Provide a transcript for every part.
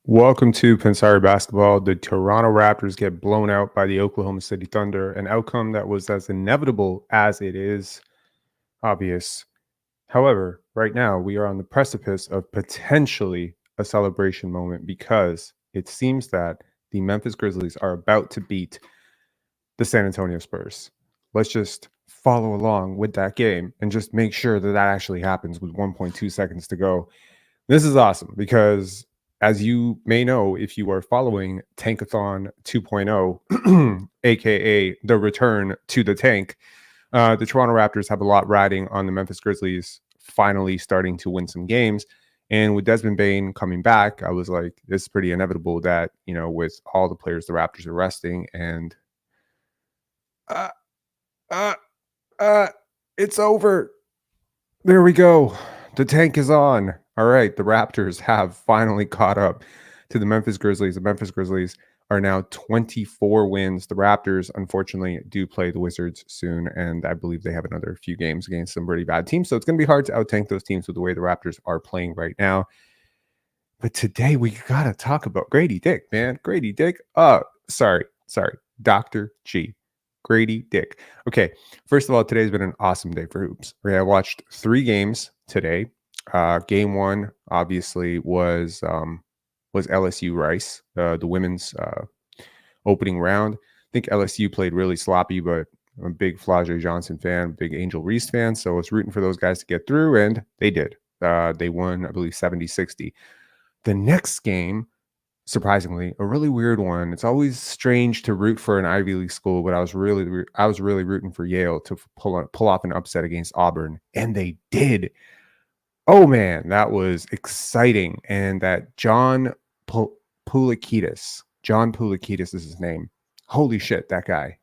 Welcome to Pensari Basketball. The Toronto Raptors get blown out by the Oklahoma City Thunder, an outcome that was as inevitable as it is obvious. However, right now we are on the precipice of potentially a celebration moment because it seems that the Memphis Grizzlies are about to beat the San Antonio Spurs. Let's just follow along with that game and just make sure that that actually happens with 1.2 seconds to go. This is awesome because, as you may know, if you are following Tankathon 2.0, aka the return to the tank, the Toronto Raptors have a lot riding on the Memphis Grizzlies finally starting to win some games. And with Desmond Bane coming back, I was like, this is pretty inevitable that, with all the players the Raptors are resting and uh, uh, it's over. There we go. The tank is on. All right. The Raptors have finally caught up to the Memphis Grizzlies. The Memphis Grizzlies are now 24 wins. The Raptors, unfortunately, do play the Wizards soon, and I believe they have another few games against some pretty bad teams. So it's going to be hard to out-tank those teams with the way the Raptors are playing right now. But today we got to talk about Gradey Dick, man. Gradey Dick. Sorry. Dr. G. Grady Dick. Okay, first of all, today's been an awesome day for hoops. I watched 3 games today. Game 1 obviously was LSU Rice, the women's opening round. I think LSU played really sloppy, but I'm a big Flau'jae Johnson fan, big Angel Reese fan, so I was rooting for those guys to get through, and they did. They won, I believe, 70-60. The next game, surprisingly, a really weird one. It's always strange to root for an Ivy League school, but I was really rooting for Yale to pull off an upset against Auburn, and they did. Oh man, that was exciting. And that John Poulikitis is his name. Holy shit, that guy.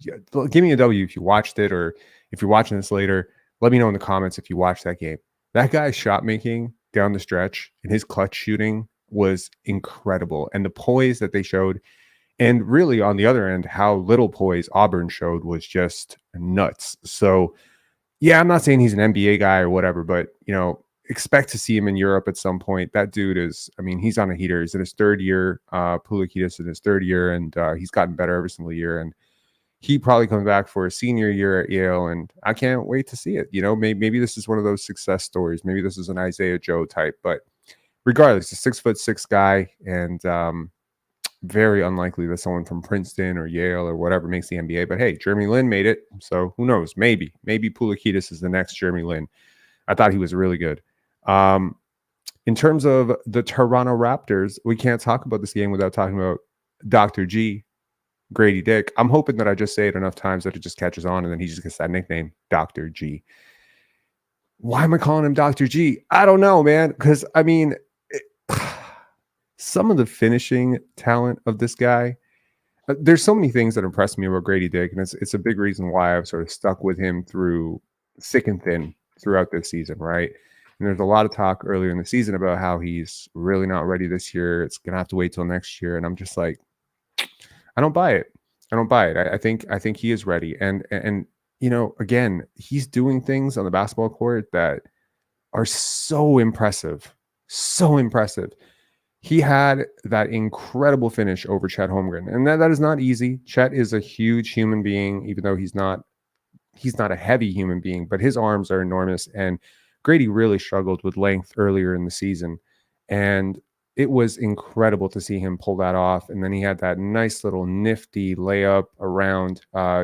Give me a W if you watched it, or if you're watching this later, let me know in the comments if you watched that game. That guy's shot making down the stretch and his clutch shooting was incredible. And the poise that they showed, and really on the other end, how little poise Auburn showed was just nuts. So yeah, I'm not saying he's an NBA guy or whatever, but expect to see him in Europe at some point. That dude is, he's on a heater. He's in his 3rd year. Poulikitis in his 3rd year, and he's gotten better every single year. And he probably comes back for a senior year at Yale, and I can't wait to see it. Maybe this is one of those success stories. Maybe this is an Isaiah Joe type, but regardless, a 6'6" guy, and very unlikely that someone from Princeton or Yale or whatever makes the NBA. But hey, Jeremy Lin made it, so who knows? Maybe Poulikitis is the next Jeremy Lin. I thought he was really good. In terms of the Toronto Raptors, we can't talk about this game without talking about Dr. G, Grady Dick. I'm hoping that I just say it enough times that it just catches on, and then he just gets that nickname, Dr. G. Why am I calling him Dr. G? I don't know, man, because some of the finishing talent of this guy, there's so many things that impressed me about Grady Dick, and it's a big reason why I've sort of stuck with him through thick and thin throughout this season, right? And there's a lot of talk earlier in the season about how he's really not ready this year. It's gonna have to wait till next year, and I'm just like, I don't buy it. I think he is ready, and again, he's doing things on the basketball court that are so impressive. He had that incredible finish over Chet Holmgren, and that is not easy. Chet is a huge human being, even though he's not a heavy human being, but his arms are enormous. And Grady really struggled with length earlier in the season, and it was incredible to see him pull that off. And then he had that nice little nifty layup around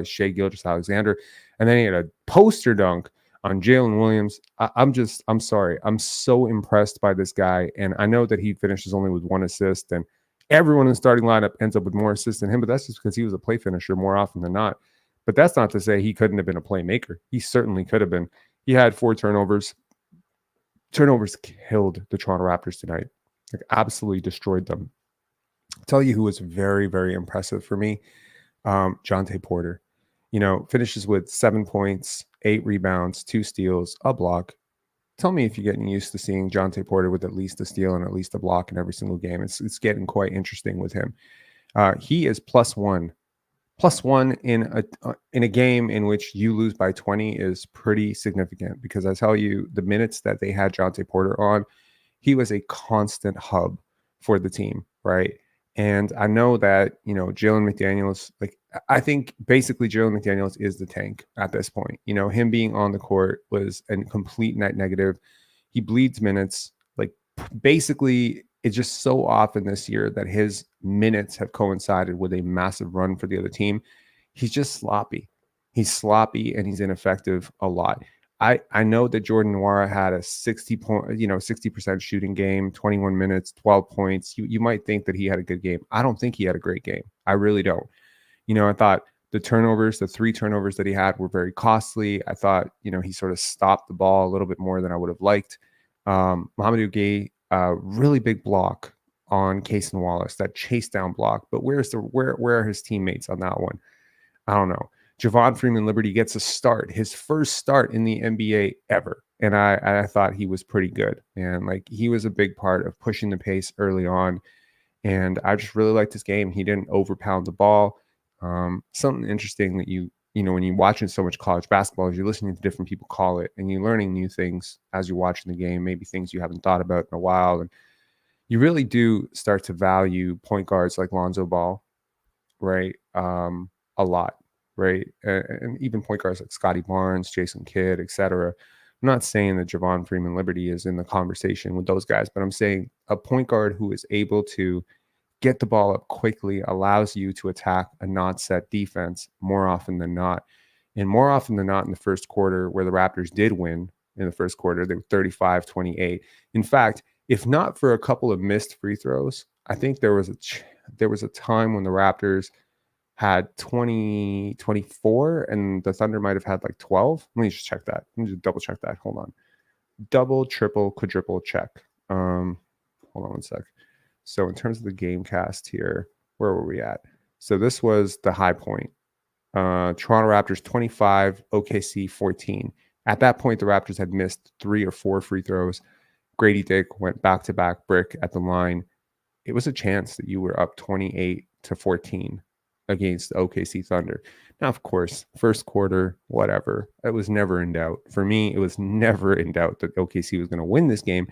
Shai Gilgeous-Alexander, and then he had a poster dunk on Jalen Williams. I'm sorry. I'm so impressed by this guy. And I know that he finishes only with 1 assist, and everyone in the starting lineup ends up with more assists than him, but that's just because he was a play finisher more often than not. But that's not to say he couldn't have been a playmaker. He certainly could have been. He had 4 turnovers. Turnovers killed the Toronto Raptors tonight. Like, absolutely destroyed them. I'll tell you who was very, very impressive for me. Jontay Porter. Finishes with 7 points, 8 rebounds, 2 steals, a block. Tell me if you're getting used to seeing Jontay Porter with at least a steal and at least a block in every single game. It's getting quite interesting with him. He is +1. +1 in a game in which you lose by 20 is pretty significant, because I tell you, the minutes that they had Jontay Porter on, he was a constant hub for the team, right? And I know that, Jalen McDaniels, like, I think basically Jalen McDaniels is the tank at this point. Him being on the court was a complete net negative. He bleeds minutes. Like, basically, it's just so often this year that his minutes have coincided with a massive run for the other team. He's just sloppy. He's sloppy and he's ineffective a lot. I know that Jordan Nwora had a 60% shooting game, 21 minutes, 12 points. You might think that he had a good game. I don't think he had a great game. I really don't. I thought the 3 turnovers that he had were very costly. I thought, he sort of stopped the ball a little bit more than I would have liked. Mamadou Gueye, really big block on Cason Wallace, that chase down block. But where are his teammates on that one? I don't know. Javon Freeman-Liberty gets a start, his first start in the NBA ever. And I thought he was pretty good. And like, he was a big part of pushing the pace early on. And I just really liked his game. He didn't overpound the ball. Something interesting that when you're watching so much college basketball is you're listening to different people call it and you're learning new things as you're watching the game, maybe things you haven't thought about in a while. And you really do start to value point guards like Lonzo Ball, right? A lot, right? And even point guards like Scotty Barnes, Jason Kidd, etc. I'm not saying that Javon Freeman-Liberty is in the conversation with those guys, but I'm saying a point guard who is able to get the ball up quickly allows you to attack a not set defense more often than not. And more often than not in the first quarter, where the Raptors did win in the first quarter, they were 35-28. In fact, if not for a couple of missed free throws, I think there was a time when the Raptors had 24 and the Thunder might have had like 12. Let me just check that. Let me just double check that. Hold on. Double, triple, quadruple check. Hold on one sec. So in terms of the game cast here, where were we at? So this was the high point. Toronto Raptors 25, OKC 14. At that point, the Raptors had missed 3 or 4 free throws. Grady Dick went back-to-back brick at the line. It was a chance that you were up 28-14 against the OKC Thunder. Now, of course, first quarter, whatever. It was never in doubt. For me, it was never in doubt that OKC was going to win this game.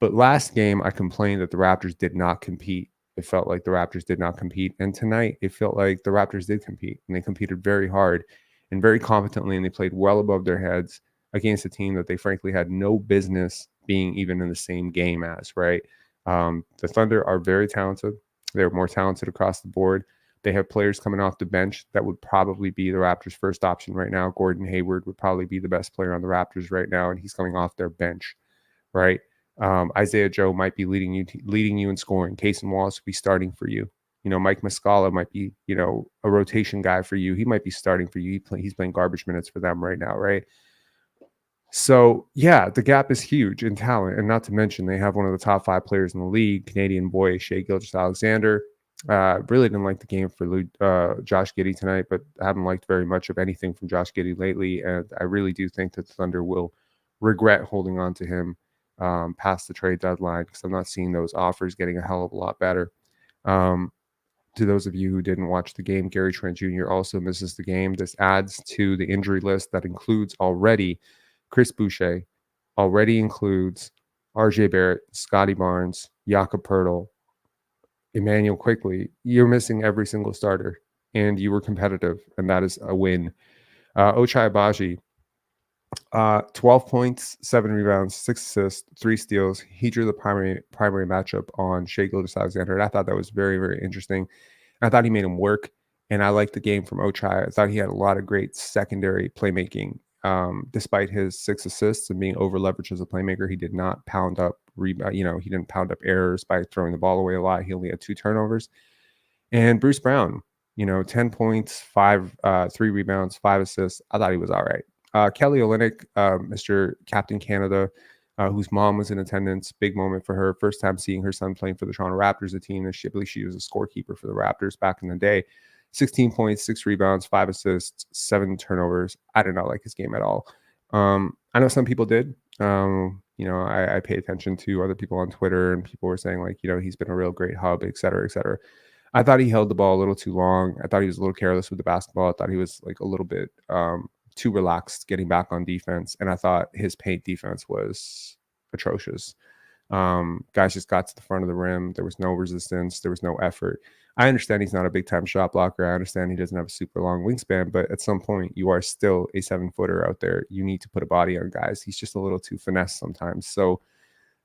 But last game, I complained that the Raptors did not compete. It felt like the Raptors did not compete. And tonight, it felt like the Raptors did compete. And they competed very hard and very competently. And they played well above their heads against a team that they frankly had no business being even in the same game as, right? The Thunder are very talented. They're more talented across the board. They have players coming off the bench that would probably be the Raptors' first option right now. Gordon Hayward would probably be the best player on the Raptors right now, and he's coming off their bench, right? Isaiah Joe might be leading you in scoring. Cason Wallace will be starting for you. Mike Muscala might be, a rotation guy for you. He might be starting for you. He's playing garbage minutes for them right now, right? So, yeah, the gap is huge in talent. And not to mention, they have one of the top 5 players in the league, Canadian boy, Shai Gilgeous-Alexander. Really didn't like the game for Josh Giddey tonight, but I haven't liked very much of anything from Josh Giddey lately. And I really do think that the Thunder will regret holding on to him past the trade deadline, because I'm not seeing those offers getting a hell of a lot better. To those of you who didn't watch the game, Gary Trent Jr. also misses the game. This adds to the injury list that includes already Chris Boucher, already includes RJ Barrett, Scotty Barnes, Jakob Poeltl, Emmanuel Quickley. You're missing every single starter, and you were competitive, and that is a win. Ochai Agbaji, 12 points, 7 rebounds, 6 assists, 3 steals. He drew the primary matchup on Shai Gilgeous-Alexander, and I thought that was very, very interesting. I thought he made him work, and I liked the game from Ochai. I thought he had a lot of great secondary playmaking. Despite his 6 assists and being over leveraged as a playmaker, he did not pound up he didn't pound up errors by throwing the ball away a lot. He only had 2 turnovers. And Bruce Brown, 10 points, 3 rebounds, 5 assists. I thought he was all right. Kelly Olynyk, Mr. Captain Canada, whose mom was in attendance. Big moment for her. First time seeing her son playing for the Toronto Raptors, a team that she was a scorekeeper for the Raptors back in the day. 16 points, 6 rebounds, 5 assists, 7 turnovers. I did not like his game at all. I know some people did. I pay attention to other people on Twitter, and people were saying like, he's been a real great hub, et cetera, et cetera. I thought he held the ball a little too long. I thought he was a little careless with the basketball. I thought he was like a little bit too relaxed getting back on defense. And I thought his paint defense was atrocious. Guys just got to the front of the rim. There was no resistance. There was no effort. I understand he's not a big-time shot blocker. I understand he doesn't have a super long wingspan, but at some point, you are still a 7-footer out there. You need to put a body on guys. He's just a little too finesse sometimes. So,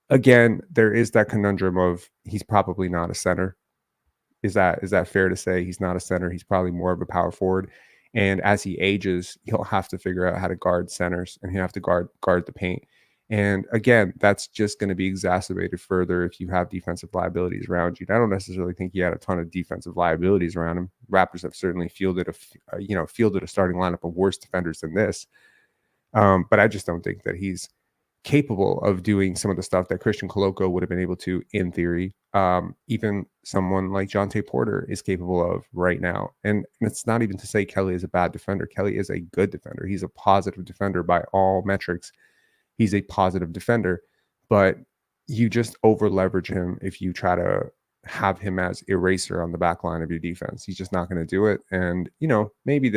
again, there is that conundrum of he's probably not a center. Is that fair to say? He's not a center. He's probably more of a power forward. And as he ages, he'll have to figure out how to guard centers, and he'll have to guard the paint. And again, that's just going to be exacerbated further if you have defensive liabilities around you. And I don't necessarily think he had a ton of defensive liabilities around him. Raptors have certainly fielded a starting lineup of worse defenders than this. But I just don't think that he's capable of doing some of the stuff that Christian Koloko would have been able to in theory. Even someone like Jonte Porter is capable of right now. And it's not even to say Kelly is a bad defender. Kelly is a good defender. He's a positive defender by all metrics. He's a positive defender, but you just over leverage him if you try to have him as eraser on the back line of your defense. He's just not going to do it. And, maybe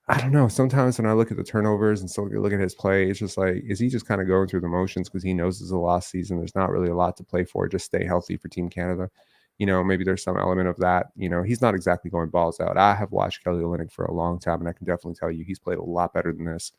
I don't know. Sometimes when I look at the turnovers and still look at his play, it's just like, is he just kind of going through the motions because he knows it's a lost season? There's not really a lot to play for. Just stay healthy for Team Canada. Maybe there's some element of that. He's not exactly going balls out. I have watched Kelly Olynyk for a long time, and I can definitely tell you he's played a lot better than this.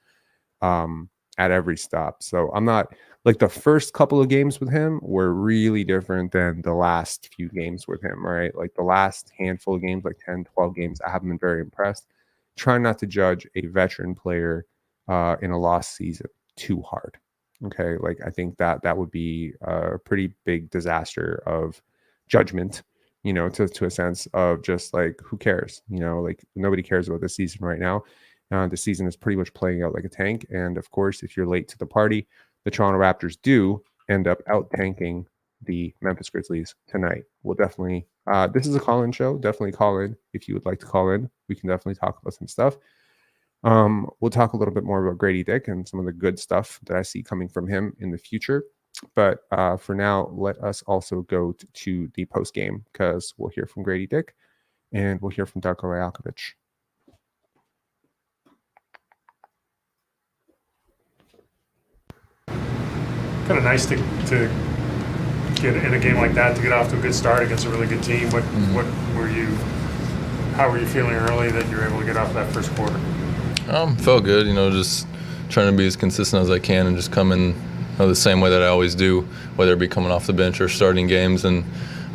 At every stop. So I'm not like the first couple of games with him were really different than the last few games with him, right? Like the last handful of games, like 10, 12 games, I haven't been very impressed. Try not to judge a veteran player in a lost season too hard. Okay. Like I think that would be a pretty big disaster of judgment, to a sense of just like, who cares? Like nobody cares about this season right now. The season is pretty much playing out like a tank. And of course, if you're late to the party, the Toronto Raptors do end up out tanking the Memphis Grizzlies tonight. We'll definitely, this is a call-in show. Definitely call in if you would like to call in. We can definitely talk about some stuff. We'll talk a little bit more about Gradey Dick and some of the good stuff that I see coming from him in the future. But for now, let us also go to the post game because we'll hear from Gradey Dick and we'll hear from Darko Rajakovic. Kind of nice to get in a game like that, to get off to a good start against a really good team. How were you feeling early that you were able to get off that first quarter? Felt good, just trying to be as consistent as I can and just come in the same way that I always do, whether it be coming off the bench or starting games, and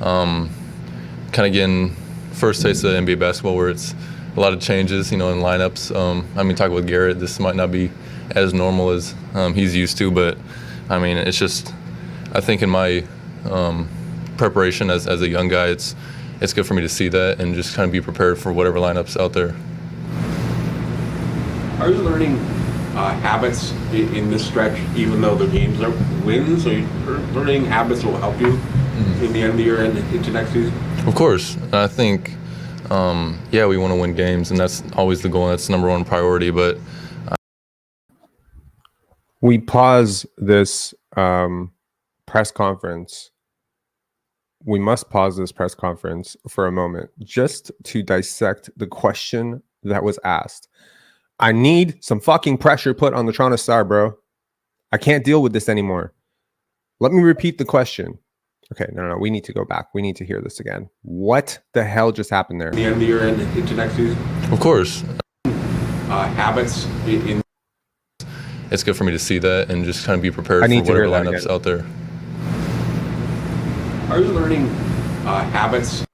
kind of getting first taste of NBA basketball where it's a lot of changes, in lineups. Talking with Garrett, this might not be as normal as he's used to, but it's just, I think in my preparation as a young guy, it's good for me to see that and just kind of be prepared for whatever lineup's out there. Are you learning habits in this stretch, even though the games are wins? Are you learning habits that will help you in the end of the year and into next season? Of course. I think, we want to win games, and that's always the goal. That's the number one priority, but we pause this press conference. We must pause this press conference for a moment just to dissect the question that was asked. I need some fucking pressure put on the Toronto Star, bro. I can't deal with this anymore. Let me repeat the question. Okay, no. We need to go back. We need to hear this again. What the hell just happened there? The end of the year and into next season? Of course. Habits in... It's good for me to see that and just kind of be prepared for whatever lineup's out there. Are you learning habits?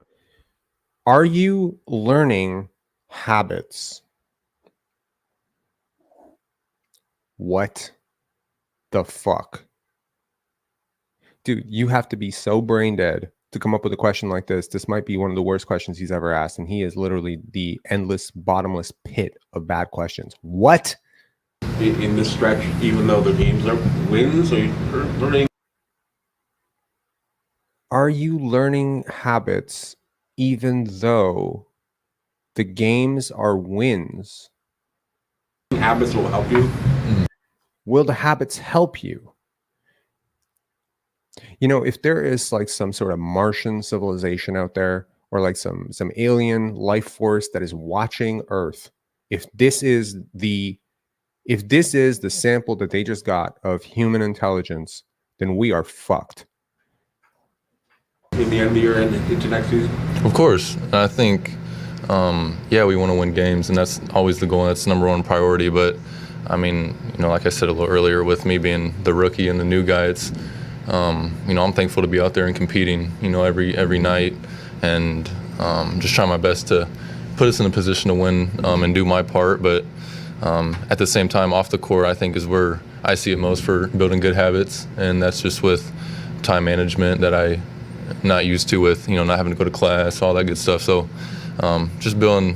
Are you learning habits? What the fuck? Dude, you have to be so brain dead to come up with a question like this. This might be one of the worst questions he's ever asked, and he is literally the endless, bottomless pit of bad questions. What? In this stretch, even though the games are wins, are you learning? Are you learning habits even though the games are wins? Habits will help you. Will the habits help you? If there is like some sort of Martian civilization out there, or like some alien life force that is watching Earth, if this is the sample that they just got of human intelligence, then we are fucked. In the end of the year and into next season? Of course. I think, we want to win games, and that's always the goal. That's the number one priority. But, I mean, like I said a little earlier, with me being the rookie and the new guy, it's, I'm thankful to be out there and competing, every night, and just trying my best to put us in a position to win and do my part. But at the same time, off the court, I think is where I see it most for building good habits, and that's just with time management that I'm not used to, with not having to go to class, all that good stuff. So just building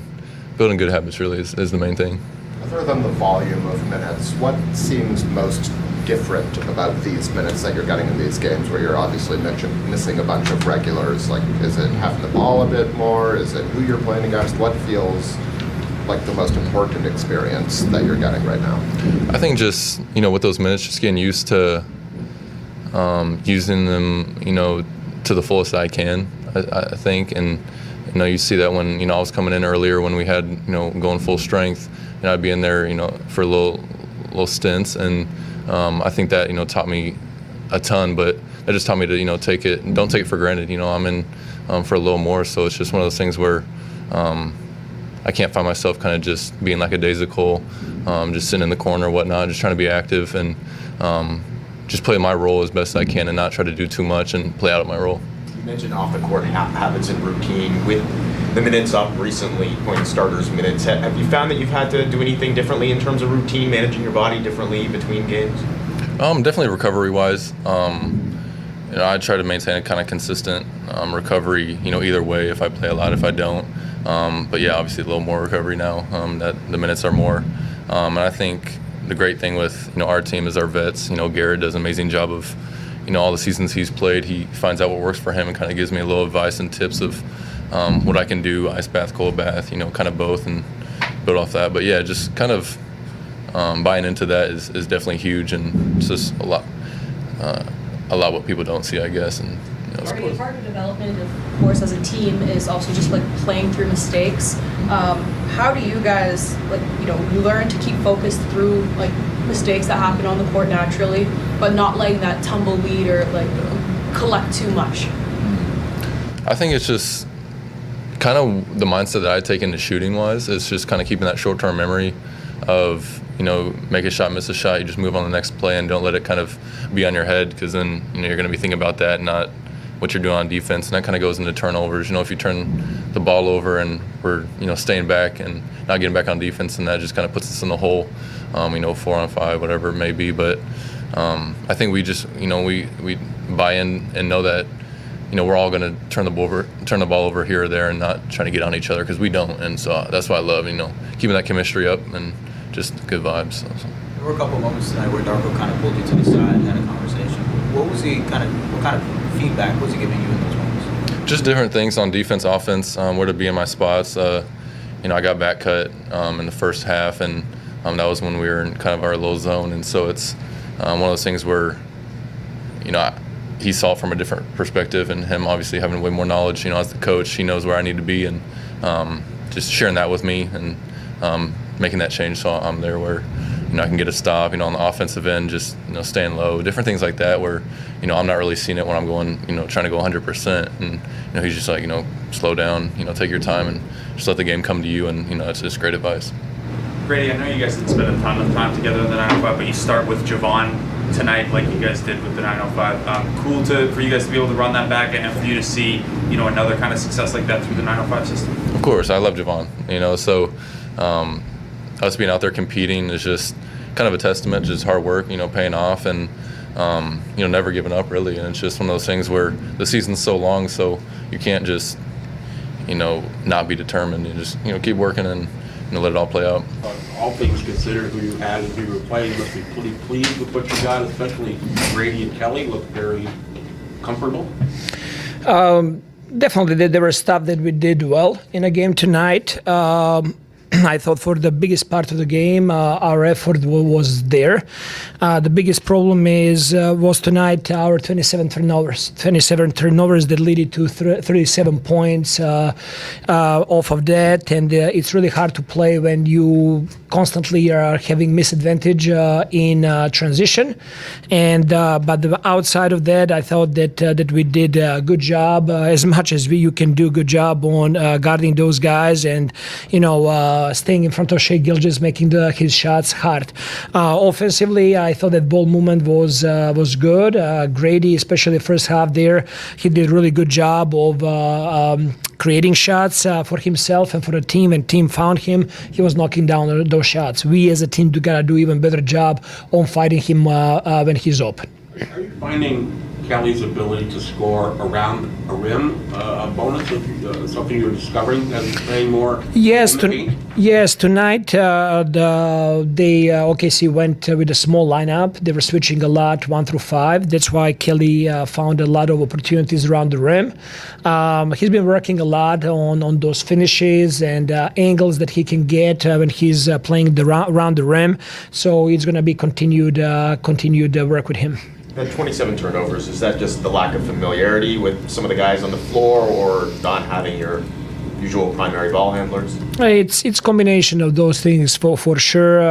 good habits really is the main thing. Other than the volume of minutes, what seems most different about these minutes that you're getting in these games, where you're obviously missing a bunch of regulars? Like, is it having the ball a bit more? Is it who you're playing against? What feels like the most important experience that you're getting right now? I think just, with those minutes, just getting used to using them, to the fullest I can, I think. And, you see that when, I was coming in earlier when we had, going full strength, and I'd be in there, for little stints. And I think that, taught me a ton, but that just taught me to, don't take it for granted. I'm in for a little more. So it's just one of those things where I can't find myself kind of just being like a daisical, just sitting in the corner or whatnot, just trying to be active and just play my role as best I can and not try to do too much and play out of my role. You mentioned off the court habits and routine. With the minutes up recently, point starters minutes, have you found that you've had to do anything differently in terms of routine, managing your body differently between games? Definitely recovery-wise. I try to maintain a kind of consistent recovery, either way, if I play a lot, if I don't. But yeah, obviously a little more recovery now, that the minutes are more. And I think the great thing with, our team is our vets. Garrett does an amazing job of, all the seasons he's played. He finds out what works for him and kind of gives me a little advice and tips of what I can do, ice bath, cold bath, kind of both, and build off that. But yeah, just kind of buying into that is definitely huge, and it's just a lot what people don't see, I guess. And part of development, of course, as a team is also just like playing through mistakes. How do you guys learn to keep focused through like mistakes that happen on the court naturally, but not letting that tumbleweed or collect too much? I think it's just kind of the mindset that I take into shooting wise. It's just kind of keeping that short-term memory of, make a shot, miss a shot, you just move on the next play and don't let it kind of be on your head, because then, you're going to be thinking about that, not what you're doing on defense. And that kind of goes into turnovers. If you turn the ball over and we're, staying back and not getting back on defense, and that just kind of puts us in the hole, 4-on-5, whatever it may be. But I think we just, we buy in and know that, we're all going to turn the ball over here or there and not trying to get on each other, because we don't. And so that's why I love, keeping that chemistry up and just good vibes. So. There were a couple of moments tonight where Darko kind of pulled you to the side and had a conversation. What kind of feedback was he giving you in those moments? Just different things on defense, offense, where to be in my spots. I got back cut in the first half, and that was when we were in kind of our little zone. And so it's one of those things where, he saw it from a different perspective, and him obviously having way more knowledge, as the coach, he knows where I need to be, and just sharing that with me and making that change so I'm there where, I can get a stop, on the offensive end, just, staying low, different things like that where, I'm not really seeing it when I'm going, trying to go 100%. And, he's just like, slow down, take your time and just let the game come to you. And, it's just great advice. Grady, I know you guys didn't spend a ton of time together in the 905, but you start with Javon tonight like you guys did with the 905. Cool for you guys to be able to run that back and for you to see, another kind of success like that through the 905 system. Of course, I love Javon, so us being out there competing is just kind of a testament to just hard work, paying off, and never giving up really. And it's just one of those things where the season's so long, so you can't just not be determined. You just keep working and let it all play out. All things considered, who you had and who you were playing, you must be pretty pleased with what you got, especially Grady and Kelly look very comfortable. Definitely there was stuff that we did well in a game tonight. I thought for the biggest part of the game, our effort was there. The biggest problem was tonight our 27 turnovers. 27 turnovers that led to 37 points off of that, and it's really hard to play when you constantly are having misadvantage in transition. And but outside of that, I thought that we did a good job, as much as you can do a good job on guarding those guys, and staying in front of Shai Gilgeous, making his shots hard. Offensively, I thought that ball movement was good. Grady, especially first half there, he did a really good job of creating shots for himself and for the team, and team found him. He was knocking down those shots. We as a team gotta do even better job on fighting him when he's open. Are you finding Kelly's ability to score around a rim a bonus, something you're discovering as he's playing more? Yes, in the paint? yes. Tonight, OKC went with a small lineup. They were switching a lot, 1 through 5. That's why Kelly found a lot of opportunities around the rim. He's been working a lot on those finishes and angles that he can get when he's playing around the rim. So it's going to be continued work with him. That 27 turnovers, is that just the lack of familiarity with some of the guys on the floor, or not having your usual primary ball handlers? It's combination of those things for sure.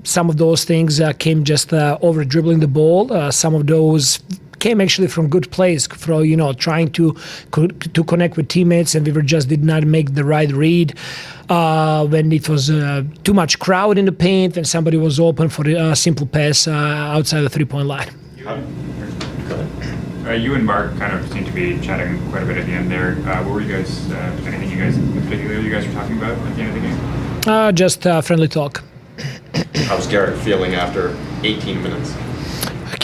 Some of those things came just over dribbling the ball. Some of those came actually from good plays, from trying to connect with teammates, and we just did not make the right read when it was too much crowd in the paint, and somebody was open for a simple pass outside the 3-point line. You and Mark kind of seem to be chatting quite a bit at the end there. What were you guys? Anything you guys in particular you guys were talking about at the end of the game? Just friendly talk. How's Garrett feeling after 18 minutes?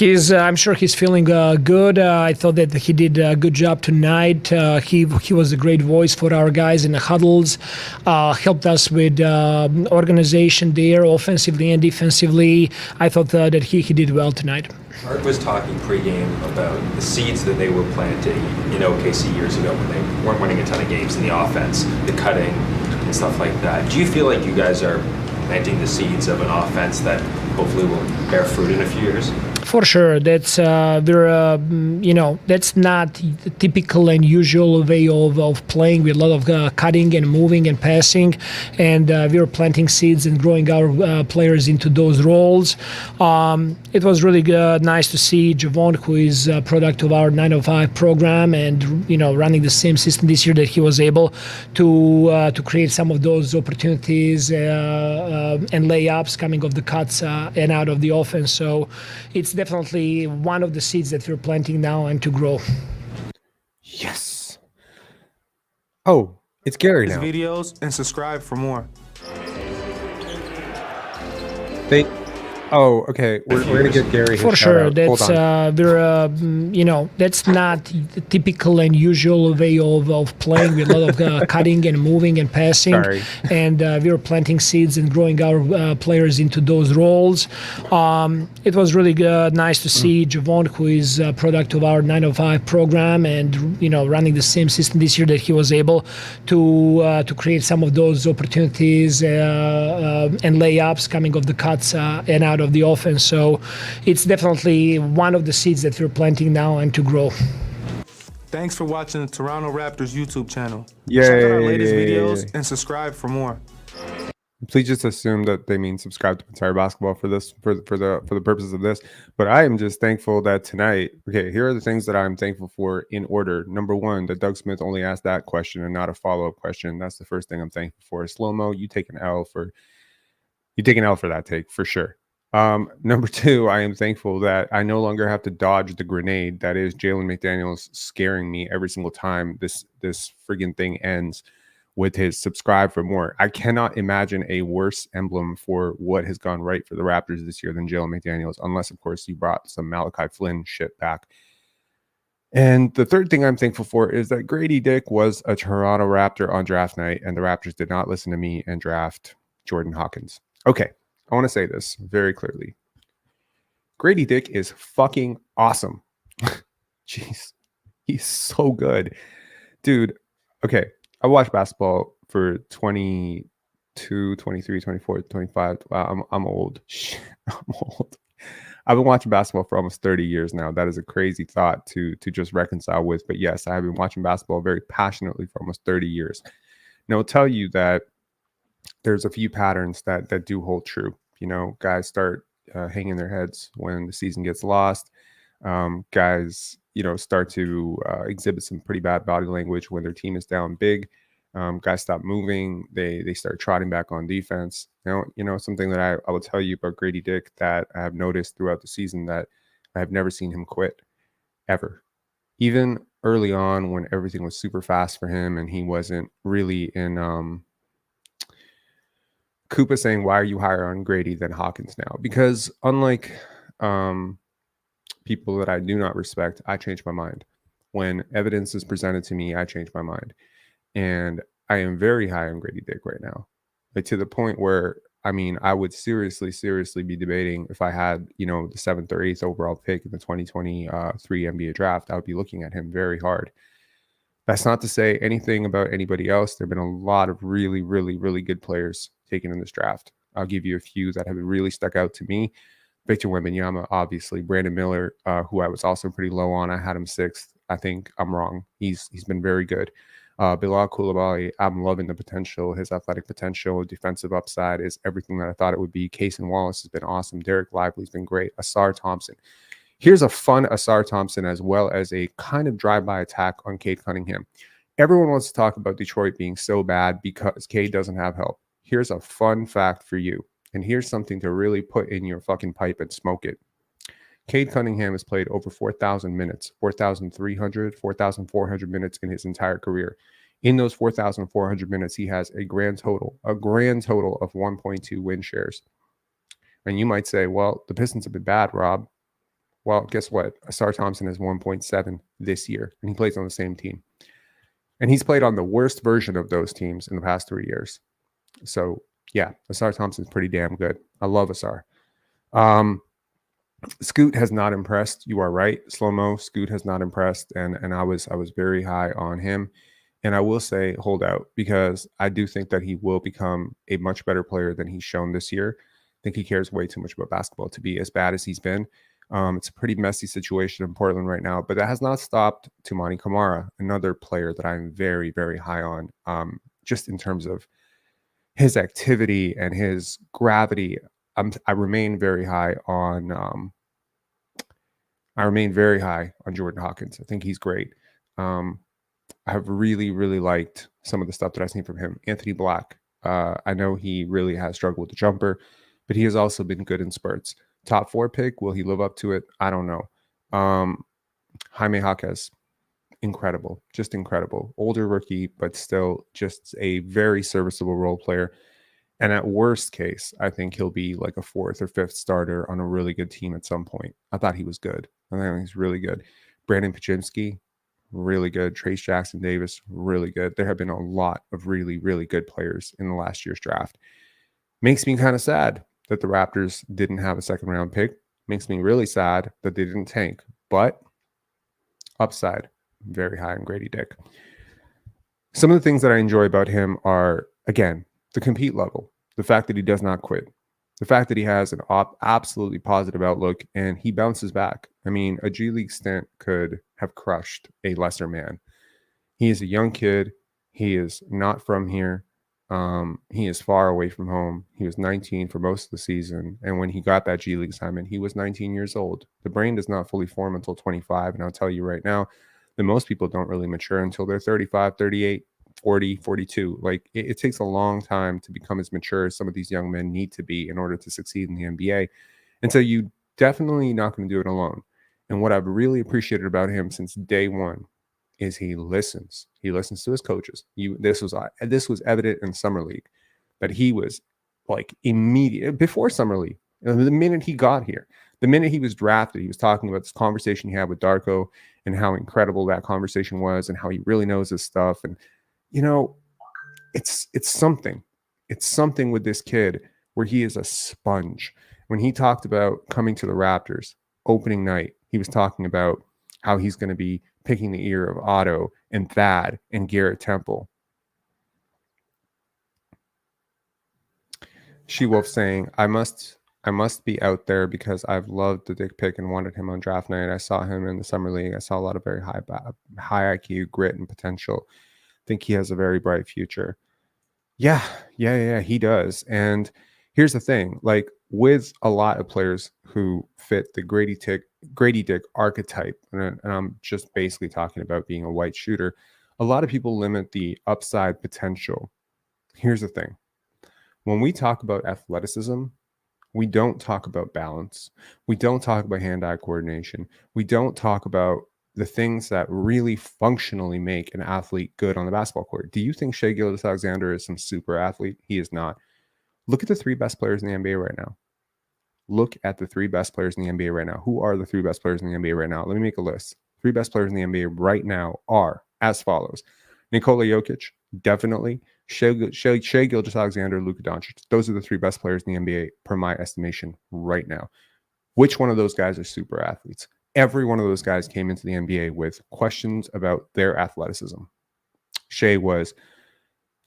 I'm sure he's feeling good. I thought that he did a good job tonight. He was a great voice for our guys in the huddles, helped us with organization there, offensively and defensively. I thought that he did well tonight. Mark was talking pregame about the seeds that they were planting in OKC years ago when they weren't winning a ton of games in the offense, the cutting and stuff like that. Do you feel like you guys are planting the seeds of an offense that hopefully will bear fruit in a few years? For sure, that's that's not the typical and usual way of playing, with a lot of cutting and moving and passing, and we're planting seeds and growing our players into those roles. It was really nice to see Javon, who is a product of our 905 program, and running the same system this year, that he was able to create some of those opportunities and layups coming off the cuts and out of the offense. So it's definitely one of the seeds that we're planting now and to grow. Yes. Oh, it's Gary now. Videos and subscribe for more. Oh, okay. We're gonna get Gary for sure. That's that's not the typical and usual way of playing, with a lot of cutting and moving and passing. Sorry. And we're planting seeds and growing our players into those roles. It was really nice to see Javon, who is a product of our 905 program, and running the same system this year, that he was able to create some of those opportunities and layups coming off the cuts and out of the offense. So it's definitely one of the seeds that we're planting now and to grow. Thanks for watching the Toronto Raptors YouTube channel. Yay. Check out our latest videos and subscribe for more. Please just assume that they mean subscribe to Pensar Basketball for this, for the purposes of this. But I am just thankful that tonight. Okay, here are the things that I'm thankful for in order. Number one, that Doug Smith only asked that question and not a follow-up question. That's the first thing I'm thankful for. Slow-mo, you take an L for that take for sure. Number two, I am thankful that I no longer have to dodge the grenade that is Jalen McDaniels scaring me every single time this friggin' thing ends with his subscribe for more. I cannot imagine a worse emblem for what has gone right for the Raptors this year than Jalen McDaniels, unless, of course, you brought some Malachi Flynn shit back. And the third thing I'm thankful for is that Gradey Dick was a Toronto Raptor on draft night, and the Raptors did not listen to me and draft Jordan Hawkins. Okay, I want to say this very clearly. Gradey Dick is fucking awesome. Jeez, he's so good. Dude, okay, I watch basketball for 22, 23, 24, 25. Wow, I'm old. Shit, I'm old. I've been watching basketball for almost 30 years now. That is a crazy thought to just reconcile with. But yes, I have been watching basketball very passionately for almost 30 years. And I'll tell you that there's a few patterns that do hold true. You know, guys start hanging their heads when the season gets lost. Guys, you know, start to exhibit some pretty bad body language when their team is down big. Guys stop moving. They start trotting back on defense. You know, something that I will tell you about Grady Dick that I have noticed throughout the season, that I have never seen him quit ever. Even early on when everything was super fast for him and he wasn't really in Koopa saying, why are you higher on Grady than Hawkins now? Because unlike people that I do not respect, I change my mind. When evidence is presented to me, I change my mind. And I am very high on Grady Dick right now. Like, to the point where, I mean, I would seriously be debating if I had, you know, the 7th or 8th overall pick in the 2023 NBA draft, I would be looking at him very hard. That's not to say anything about anybody else. There have been a lot of really good players taken in this draft. I'll give you a few that have really stuck out to me. Victor Wembanyama, obviously. Brandon Miller, who I was also pretty low on. I had him 6th. I think I'm wrong. He's been very good. Bilal Coulibaly, I'm loving the potential. His athletic potential, defensive upside is everything that I thought it would be. Cason Wallace has been awesome. Derek Lively's been great. Asar Thompson. Here's a fun Asar Thompson, as well as a kind of drive-by attack on Cade Cunningham. Everyone wants to talk about Detroit being so bad because Cade doesn't have help. Here's a fun fact for you. And here's something to really put in your fucking pipe and smoke it. Cade Cunningham has played over 4,000 minutes, 4,300, 4,400 minutes in his entire career. In those 4,400 minutes, he has a grand total of 1.2 win shares. And you might say, well, the Pistons have been bad, Rob. Well, guess what? Asar Thompson has 1.7 this year, and he plays on the same team. And he's played on the worst version of those teams in the past 3 years. So, yeah, Asar Thompson's pretty damn good. I love Asar. Scoot has not impressed. You are right. Slow-mo, Scoot has not impressed, and I was very high on him. And I will say hold out, because I do think that he will become a much better player than he's shown this year. I think he cares way too much about basketball to be as bad as he's been. It's a pretty messy situation in Portland right now, but that has not stopped Toumani Camara, another player that I'm very high on, just in terms of his activity and his gravity. I remain very high on Jordan Hawkins. I think he's great. I have really liked some of the stuff that I've seen from him. Anthony Black, I know he really has struggled with the jumper, but he has also been good in spurts. Top 4 pick, will he live up to it? I don't know. Jaime Jaquez, incredible, just incredible. Older rookie, but still just a very serviceable role player. And at worst case, I think he'll be like a 4th or 5th starter on a really good team at some point. I thought he was good. I think he's really good. Brandon Pachimski, really good. Trace Jackson Davis, really good. There have been a lot of really good players in the last year's draft. Makes me kind of sad that the Raptors didn't have a 2nd round pick. Makes me really sad that they didn't tank. But upside, very high on Grady Dick. Some of the things that I enjoy about him are, again, the compete level. The fact that he does not quit. The fact that he has an absolutely positive outlook and he bounces back. I mean, a G League stint could have crushed a lesser man. He is a young kid. He is not from here. He is far away from home. He was 19 for most of the season. And when he got that G League assignment, he was 19 years old. The brain does not fully form until 25. And I'll tell you right now that most people don't really mature until they're 35, 38, 40, 42. Like, it takes a long time to become as mature as some of these young men need to be in order to succeed in the NBA. And so you definitely not going to do it alone. And what I've really appreciated about him since day one is he listens. He listens to his coaches. This was evident in Summer League, that he was like immediate before Summer League. The minute he got here, the minute he was drafted, he was talking about this conversation he had with Darko and how incredible that conversation was and how he really knows his stuff. And you know, it's something. It's something with this kid where he is a sponge. When he talked about coming to the Raptors opening night, he was talking about how he's going to be picking the ear of Otto and Thad and Garrett Temple. She-Wolf saying, I must be out there because I've loved the Dick pick and wanted him on draft night. I saw him in the summer league. I saw a lot of very high IQ, grit, and potential. Think he has a very bright future. Yeah, he does. And here's the thing, like with a lot of players who fit the Grady Dick archetype, and I'm just basically talking about being a white shooter, a lot of people limit the upside potential. Here's the thing. When we talk about athleticism, we don't talk about balance. We don't talk about hand-eye coordination. We don't talk about the things that really functionally make an athlete good on the basketball court. Do you think Shai Gilgeous-Alexander is some super athlete? He is not. Look at the 3 best players in the NBA right now. Look at the 3 best players in the NBA right now. Who are the 3 best players in the NBA right now? Let me make a list. 3 best players in the NBA right now are as follows. Nikola Jokic, definitely. Shai Gilgeous-Alexander, Luka Doncic. Those are the 3 best players in the NBA per my estimation right now. Which one of those guys are super athletes? Every one of those guys came into the NBA with questions about their athleticism. Shai was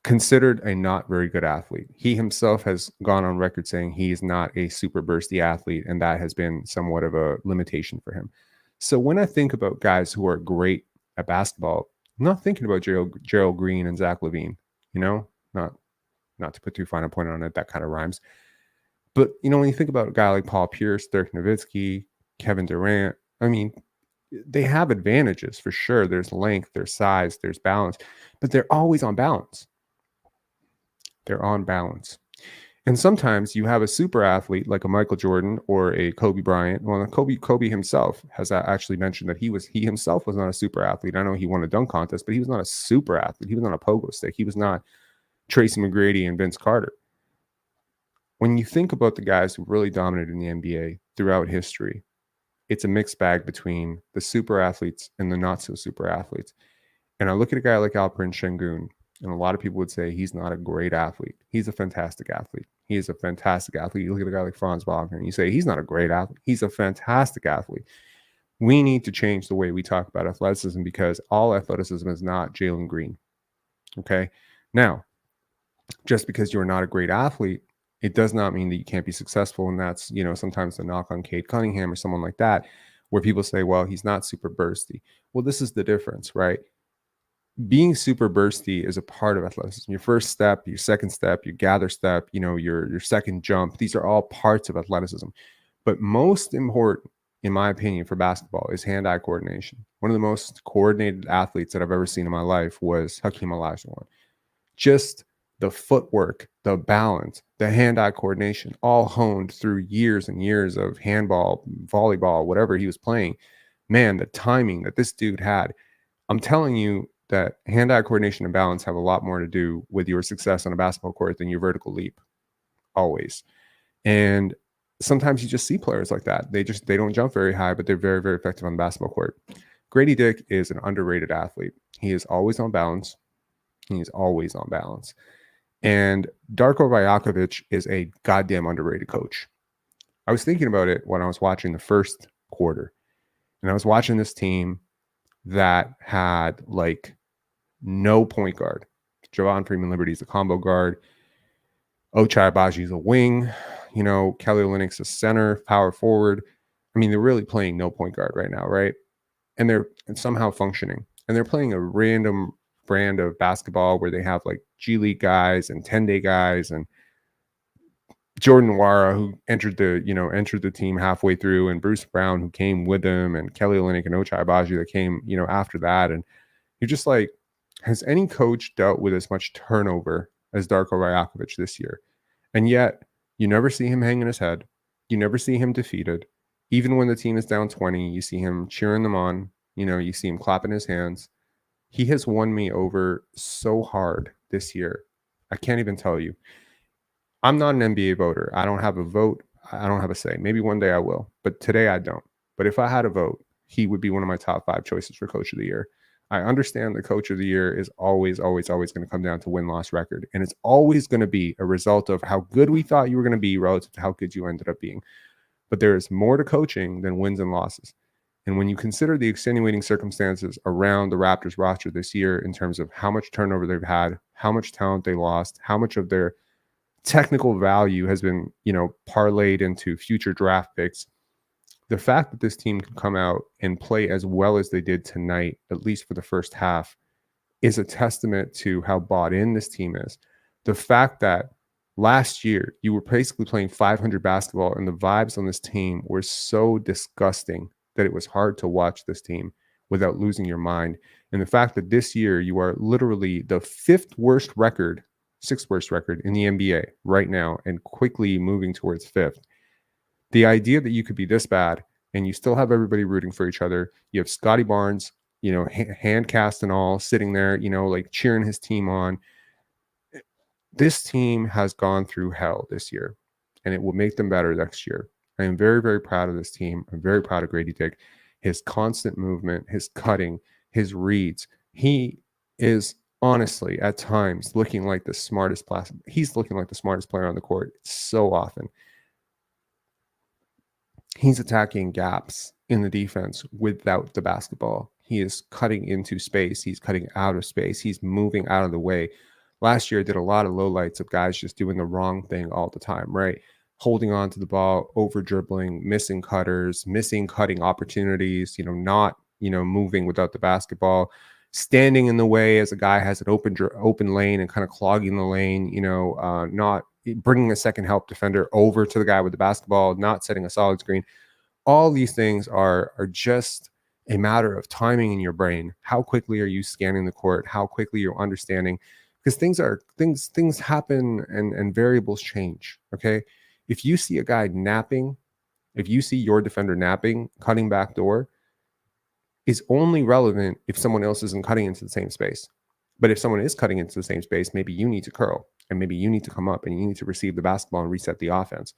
considered a not very good athlete. He himself has gone on record saying he is not a super bursty athlete, and that has been somewhat of a limitation for him. So when I think about guys who are great at basketball, I'm not thinking about Gerald Green and Zach LaVine, not to put too fine a point on it, that kind of rhymes. But, when you think about a guy like Paul Pierce, Dirk Nowitzki, Kevin Durant, I mean, they have advantages for sure. There's length, there's size, there's balance, but they're always on balance. They're on balance. And sometimes you have a super athlete like a Michael Jordan or a Kobe Bryant. Well, Kobe himself has actually mentioned that he himself was not a super athlete. I know he won a dunk contest, but he was not a super athlete. He was not a pogo stick. He was not Tracy McGrady and Vince Carter. When you think about the guys who really dominated in the NBA throughout history, it's a mixed bag between the super athletes and the not so super athletes. And I look at a guy like Alperen Şengün, and a lot of people would say he's not a great athlete. He's a fantastic athlete. He is a fantastic athlete. You look at a guy like Franz Wagner, and you say he's not a great athlete. He's a fantastic athlete. We need to change the way we talk about athleticism because all athleticism is not Jalen Green. Okay? Now, just because you're not a great athlete, it does not mean that you can't be successful. And that's, sometimes the knock on Cade Cunningham or someone like that, where people say, well, he's not super bursty. Well, this is the difference, right? Being super bursty is a part of athleticism. Your first step, your second step, your gather step, your second jump, these are all parts of athleticism. But most important, in my opinion, for basketball is hand-eye coordination. One of the most coordinated athletes that I've ever seen in my life was Hakeem Olajuwon. Just the footwork, the balance, the hand-eye coordination, all honed through years and years of handball, volleyball, whatever he was playing. Man, the timing that this dude had. I'm telling you that hand-eye coordination and balance have a lot more to do with your success on a basketball court than your vertical leap. Always. And sometimes you just see players like that. They don't jump very high, but they're very, very effective on the basketball court. Grady Dick is an underrated athlete. He is always on balance. He's always on balance. And Darko Rajakovic is a goddamn underrated coach. I was thinking about it when I was watching the first quarter. And I was watching this team that had no point guard. Javon Freeman-Liberty's a combo guard. Ochai Agbaji's a wing. Kelly Olynyk's a center, power forward. I mean, they're really playing no point guard right now, right? And they're somehow functioning. And they're playing a random brand of basketball where they have G League guys and 10-day guys and Jordan Nwora, who entered the team halfway through, and Bruce Brown, who came with him, and Kelly Olynyk and Ochai Agbaji that came, after that. And you're just like, has any coach dealt with as much turnover as Darko Rajakovic this year? And yet, you never see him hanging his head. You never see him defeated. Even when the team is down 20, you see him cheering them on. You see him clapping his hands. He has won me over so hard this year. I can't even tell you. I'm not an NBA voter. I don't have a vote. I don't have a say. Maybe one day I will, but today I don't. But if I had a vote, he would be one of my top 5 choices for Coach of the Year. I understand the Coach of the Year is always going to come down to win-loss record, and it's always going to be a result of how good we thought you were going to be relative to how good you ended up being. But there is more to coaching than wins and losses. And when you consider the extenuating circumstances around the Raptors roster this year in terms of how much turnover they've had, how much talent they lost, how much of their technical value has been, parlayed into future draft picks. The fact that this team can come out and play as well as they did tonight, at least for the first half, is a testament to how bought in this team is. The fact that last year you were basically playing 500 basketball and the vibes on this team were so disgusting that it was hard to watch this team without losing your mind. And the fact that this year you are literally the sixth worst record in the NBA right now and quickly moving towards fifth. The idea that you could be this bad and you still have everybody rooting for each other. You have Scotty Barnes, hand cast and all, sitting there, like cheering his team on. This team has gone through hell this year, and it will make them better next year. I am very, very proud of this team. I'm very proud of Grady Dick. His constant movement, his cutting, his reads. He is honestly at times looking like the smartest player. He's looking like the smartest player on the court so often. He's attacking gaps in the defense without the basketball. He is cutting into space. He's cutting out of space. He's moving out of the way. Last year, I did a lot of lowlights of guys just doing the wrong thing all the time, right? Holding on to the ball, over dribbling, missing cutters, missing cutting opportunities, not, moving without the basketball, standing in the way as a guy has an open lane and kind of clogging the lane, not bringing a second help defender over to the guy with the basketball, not setting a solid screen. All these things are just a matter of timing in your brain. How quickly are you scanning the court? How quickly you're understanding? Because things happen and variables change. Okay. If you see a guy napping, if you see your defender napping, cutting back door is only relevant if someone else isn't cutting into the same space. But if someone is cutting into the same space, maybe you need to curl and maybe you need to come up and you need to receive the basketball and reset the offense.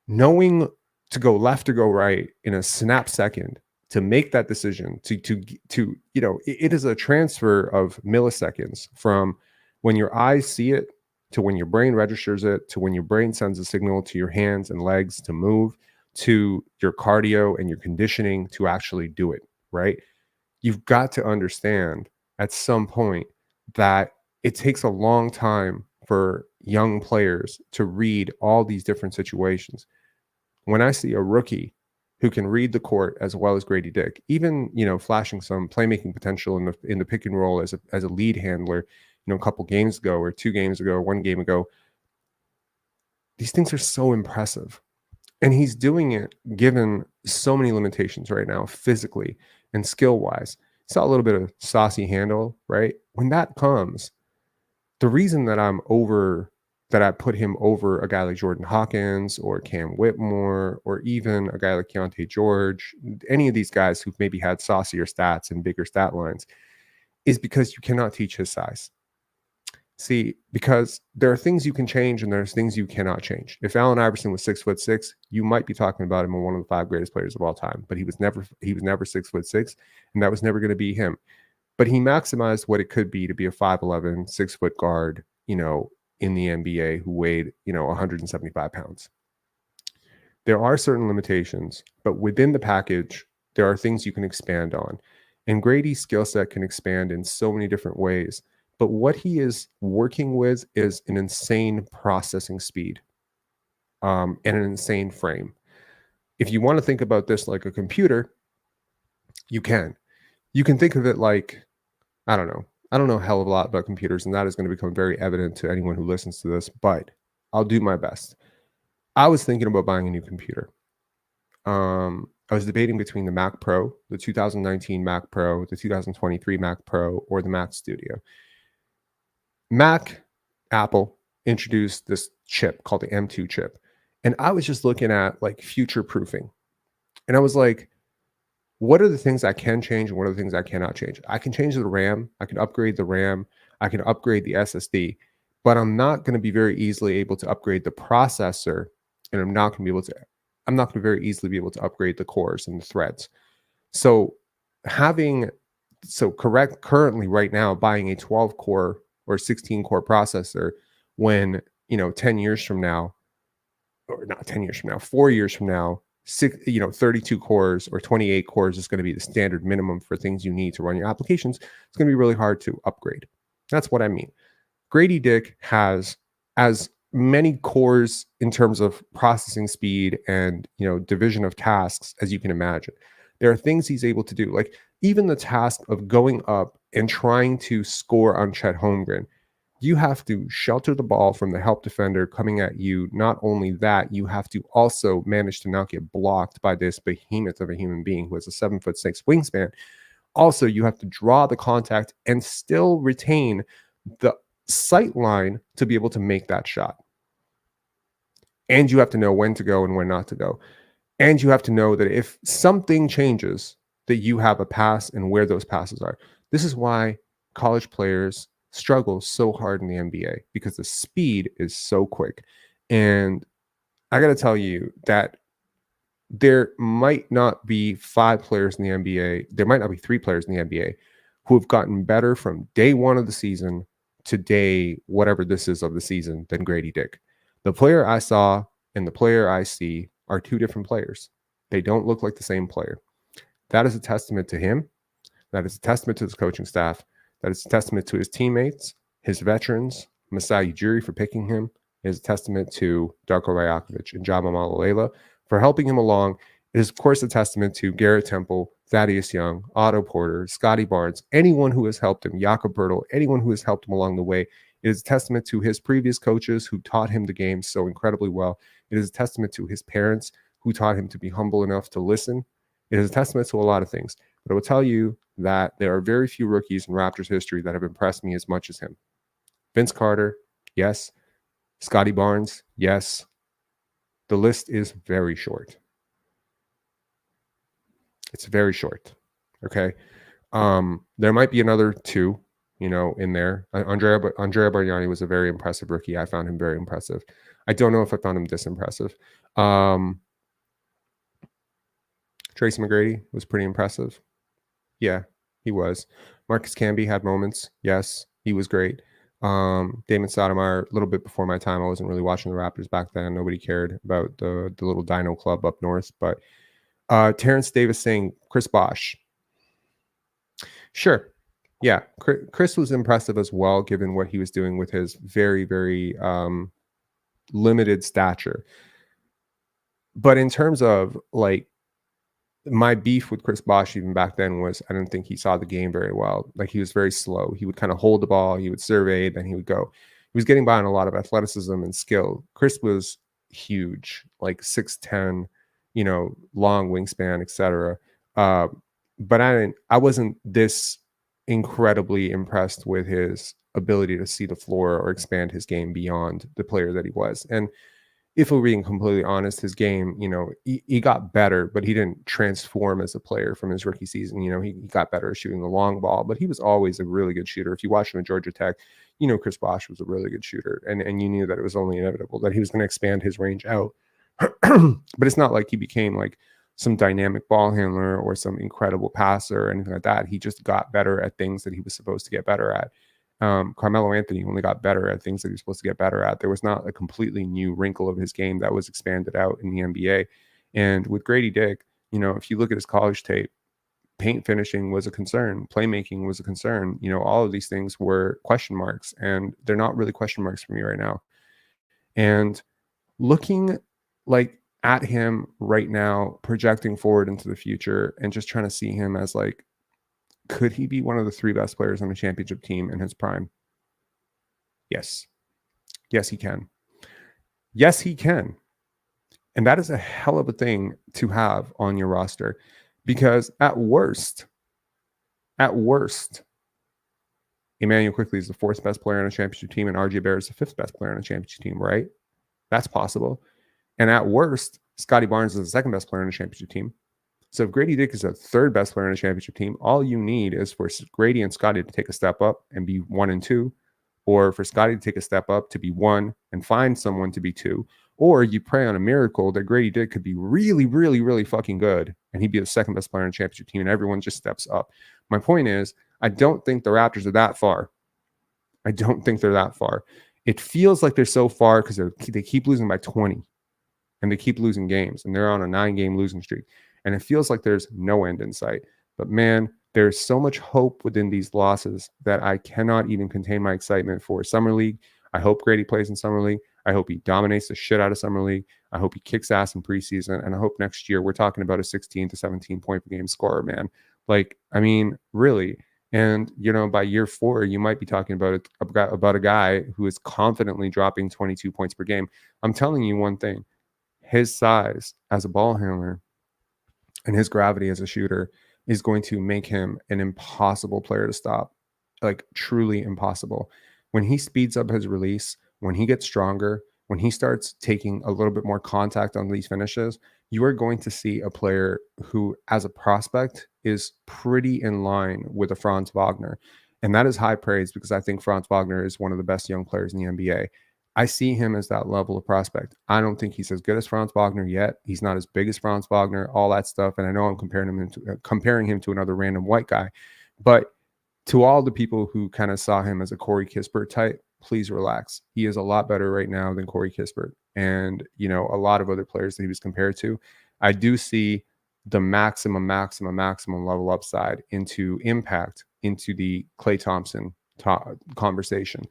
Knowing to go left or go right in a snap second to make that decision to it is a transfer of milliseconds from when your eyes see it to when your brain registers it to when your brain sends a signal to your hands and legs to move to your cardio and your conditioning to actually do it, right? You've got to understand at some point that it takes a long time for young players to read all these different situations. When I see a rookie who can read the court as well as Grady Dick, even flashing some playmaking potential in the pick and roll as a lead handler, a couple games ago or 2 games ago or 1 game ago, these things are so impressive, and he's doing it given so many limitations right now, physically and skill wise. Saw a little bit of saucy handle, right? When that comes, the reason that I put him over a guy like Jordan Hawkins or Cam Whitmore or even a guy like Keontae George, any of these guys who've maybe had saucier stats and bigger stat lines, is because you cannot teach his size. See, because there are things you can change and there's things you cannot change. If Allen Iverson was 6'6", you might be talking about him as one of the 5 greatest players of all time, but he was never 6'6", and that was never going to be him. But he maximized what it could be to be a 5'11", 6-foot guard, in the NBA who weighed, 175 pounds. There are certain limitations, but within the package, there are things you can expand on. And Grady's skill set can expand in so many different ways. But what he is working with is an insane processing speed and an insane frame. If you want to think about this like a computer, you can. You can think of it like, I don't know a hell of a lot about computers, and that is going to become very evident to anyone who listens to this, but I'll do my best. I was thinking about buying a new computer. I was debating between the Mac Pro, the 2019 Mac Pro, the 2023 Mac Pro, or the Mac Studio. Apple introduced this chip called the M2 chip. And I was just looking at like future proofing. And I was like, what are the things I can change and what are the things I cannot change? I can change the RAM. I can upgrade the RAM. I can upgrade the SSD. But I'm not going to be very easily able to upgrade the processor. And I'm not going to very easily be able to upgrade the cores and the threads. So currently right now buying a 12-core or 16-core processor when 10 years from now, or not 10 years from now, 4 years from now, 32 cores or 28 cores is going to be the standard minimum for things you need to run your applications. It's going to be really hard to upgrade. That's what I mean. Grady Dick has as many cores in terms of processing speed and, division of tasks as you can imagine. There are things he's able to do, like even the task of going up and trying to score on Chet Holmgren. You have to shelter the ball from the help defender coming at you. Not only that, you have to also manage to not get blocked by this behemoth of a human being who has a 7'6" wingspan. Also, you have to draw the contact and still retain the sight line to be able to make that shot. And you have to know when to go and when not to go. And you have to know that if something changes, that you have a pass and where those passes are. This is why college players struggle so hard in the NBA, because the speed is so quick. And I got to tell you that there might not be 5 players in the NBA. There might not be 3 players in the NBA who have gotten better from day 1 of the season to day whatever this is of the season than Grady Dick. The player I saw and the player I see are 2 different players. They don't look like the same player. That is a testament to him. That is a testament to his coaching staff. That is a testament to his teammates, his veterans, Masai Ujiri for picking him. It is a testament to Darko Rajakovic and Jama Malalela for helping him along. It is, of course, a testament to Garrett Temple, Thaddeus Young, Otto Porter, Scotty Barnes, anyone who has helped him, Jakob Bertel, anyone who has helped him along the way. It is a testament to his previous coaches who taught him the game so incredibly well. It is a testament to his parents who taught him to be humble enough to listen. It is a testament to a lot of things. But I will tell you that there are very few rookies in Raptors history that have impressed me as much as him. Vince Carter, yes. Scotty Barnes, yes. The list is very short. It's very short. Okay. There might be another 2, in there. Andrea Bargnani was a very impressive rookie. I found him very impressive. I don't know if I found him this impressive. Tracy McGrady was pretty impressive. Yeah, he was. Marcus Camby had moments. Yes, he was great. Damon Stoudemire, a little bit before my time. I wasn't really watching the Raptors back then. Nobody cared about the little Dino club up north. But Terrence Davis saying Chris Bosh. Sure. Yeah, Chris was impressive as well, given what he was doing with his very, very limited stature. But in terms of like, my beef with Chris Bosh even back then was I didn't think he saw the game very well. Like, he was very slow. He would kind of hold the ball, he would survey, then he would go. He was getting by on a lot of athleticism and skill. Chris was huge, like 6'10", long wingspan, etc. But I wasn't this incredibly impressed with his ability to see the floor or expand his game beyond the player that he was. And if we're being completely honest, his game, he got better, but he didn't transform as a player from his rookie season. He got better at shooting the long ball, but he was always a really good shooter. If you watch him at Georgia Tech, Chris Bosh was a really good shooter, and you knew that it was only inevitable that he was going to expand his range out. But it's not like he became like some dynamic ball handler or some incredible passer or anything like that. He just got better at things that he was supposed to get better at. Carmelo Anthony only got better at things that he was supposed to get better at. There was not a completely new wrinkle of his game that was expanded out in the NBA. And with Grady Dick, if you look at his college tape, paint finishing was a concern, playmaking was a concern. All of these things were question marks, and they're not really question marks for me right now. And looking like at him right now, projecting forward into the future and just trying to see him as like, could he be one of the 3 best players on a championship team in his prime? Yes. Yes, he can. Yes, he can. And that is a hell of a thing to have on your roster, because at worst, Emmanuel Quickley is the 4th best player on a championship team and RJ Barrett is the 5th best player on a championship team, right? That's possible. And at worst, Scotty Barnes is the 2nd best player on a championship team. So if Grady Dick is the 3rd best player on a championship team, all you need is for Grady and Scotty to take a step up and be 1 and 2, or for Scotty to take a step up to be 1 and find someone to be 2, or you pray on a miracle that Grady Dick could be really, really, really fucking good and he'd be the 2nd best player on a championship team and everyone just steps up. My point is, I don't think the Raptors are that far. I don't think they're that far. It feels like they're so far because they keep losing by 20 and they keep losing games and they're on a 9-game losing streak. And it feels like there's no end in sight. But man, there's so much hope within these losses that I cannot even contain my excitement for Summer League. I hope Grady plays in Summer League. I hope he dominates the shit out of Summer League. I hope he kicks ass in preseason. And I hope next year we're talking about a 16 to 17 point per game scorer, man. Like, I mean, really. And, you know, by year 4, you might be talking about a guy who is confidently dropping 22 points per game. I'm telling you one thing. His size as a ball handler and his gravity as a shooter is going to make him an impossible player to stop. Like, truly impossible. When he speeds up his release, when he gets stronger, when he starts taking a little bit more contact on these finishes, you are going to see a player who, as a prospect, is pretty in line with a Franz Wagner. And that is high praise, because I think Franz Wagner is one of the best young players in the NBA. I see him as that level of prospect. I don't think he's as good as Franz Wagner yet. He's not as big as Franz Wagner, all that stuff. And I know I'm comparing him to another random white guy. But to all the people who kind of saw him as a Corey Kispert type, please relax. He is a lot better right now than Corey Kispert and, you know, a lot of other players that he was compared to. I do see the maximum level upside into impact into the Klay Thompson conversation.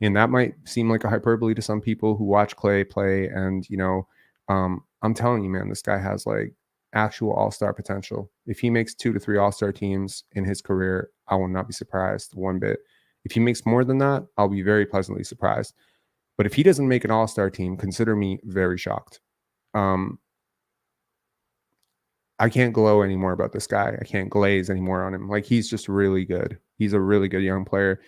And that might seem like a hyperbole to some people who watch Klay play. And, you know, I'm telling you, man, this guy has like actual all-star potential. If he makes 2 to 3 all-star teams in his career, I will not be surprised one bit. If he makes more than that, I'll be very pleasantly surprised. But if he doesn't make an all-star team, consider me very shocked. I can't glow anymore about this guy. I can't glaze anymore on him. Like, he's just really good. He's a really good young player.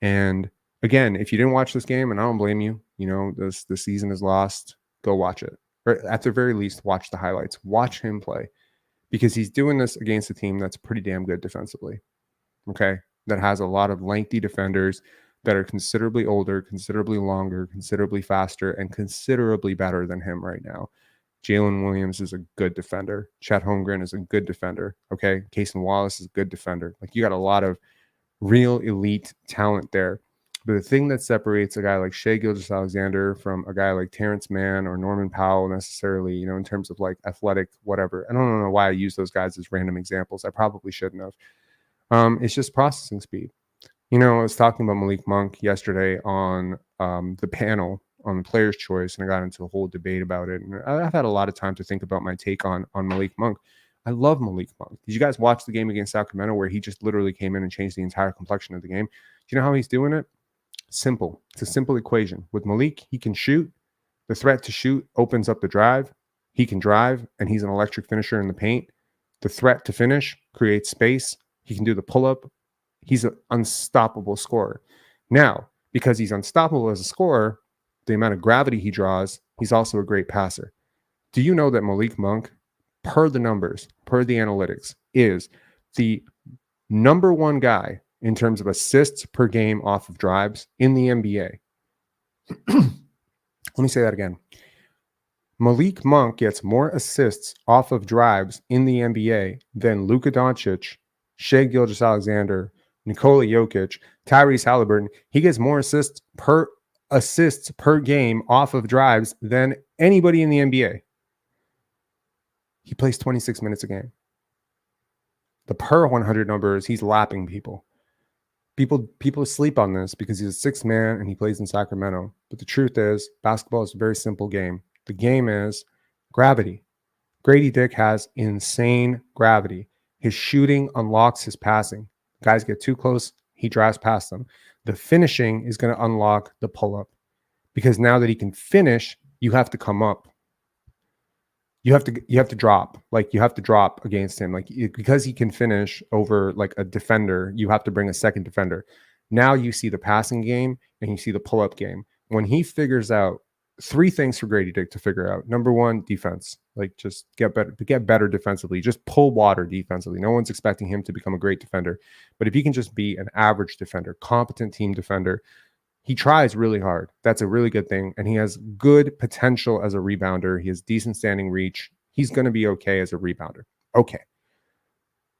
And again, if you didn't watch this game, and I don't blame you, you know, the season is lost, go watch it. Or at the very least, watch the highlights. Watch him play. Because he's doing this against a team that's pretty damn good defensively. Okay? That has a lot of lengthy defenders that are considerably older, considerably longer, considerably faster, and considerably better than him right now. Jalen Williams is a good defender. Chet Holmgren is a good defender. Okay? Cason Wallace is a good defender. Like, you got a lot of real elite talent there. But the thing that separates a guy like Shai Gilgeous-Alexander from a guy like Terrence Mann or Norman Powell necessarily, you know, in terms of like athletic, whatever. I don't know why I use those guys as random examples. I probably shouldn't have. It's just processing speed. You know, I was talking about Malik Monk yesterday on the panel on the Player's Choice, and I got into a whole debate about it. And I've had a lot of time to think about my take on Malik Monk. I love Malik Monk. Did you guys watch the game against Sacramento where he just literally came in and changed the entire complexion of the game? Do you know how he's doing it? Simple. It's a simple equation. With Malik, he can shoot. The threat to shoot opens up the drive. He can drive, and he's an electric finisher in the paint. The threat to finish creates space. He can do the pull-up. He's an unstoppable scorer. Now, because he's unstoppable as a scorer, the amount of gravity he draws, he's also a great passer. Do you know that Malik Monk, per the numbers, per the analytics, is the number one guy in terms of assists per game off of drives in the NBA? Let me say that again. Malik Monk gets more assists off of drives in the NBA than Luka Doncic, Shai Gilgeous-Alexander, Nikola Jokic, Tyrese Halliburton. He gets more assists per game off of drives than anybody in the NBA. He plays 26 minutes a game. The per 100 numbers, he's lapping people. People sleep on this because he's a sixth man and he plays in Sacramento. But the truth is, basketball is a very simple game. The game is gravity. Grady Dick has insane gravity. His shooting unlocks his passing. Guys get too close, he drives past them. The finishing is going to unlock the pull-up. Because now that he can finish, you have to come up. You have to drop. Like, you have to drop against him. Like, because he can finish over like a defender, you have to bring a second defender. Now you see the passing game and you see the pull-up game. When he figures out 3 things for Grady Dick to figure out. Number 1, defense. Like, just get better defensively. Just pull water defensively. No one's expecting him to become a great defender. But if he can just be an average defender, competent team defender, he tries really hard. That's a really good thing. And he has good potential as a rebounder. He has decent standing reach. He's going to be okay as a rebounder. Okay.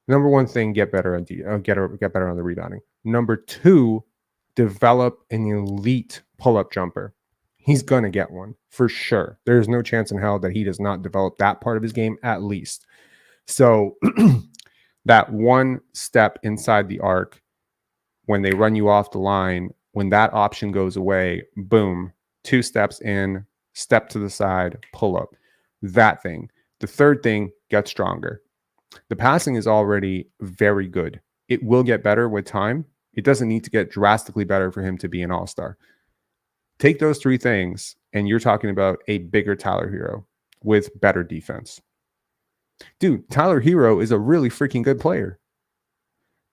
Number 1 thing, get better on the rebounding. Number 2, develop an elite pull-up jumper. He's going to get one for sure. There's no chance in hell that he does not develop that part of his game at least. So that one step inside the arc when they run you off the line when that option goes away, boom, 2 steps in, step to the side, pull up. That thing. The third thing, get stronger. The passing is already very good. It will get better with time. It doesn't need to get drastically better for him to be an all-star. Take those 3 things, and you're talking about a bigger Tyler Hero with better defense. Dude, Tyler Hero is a really freaking good player.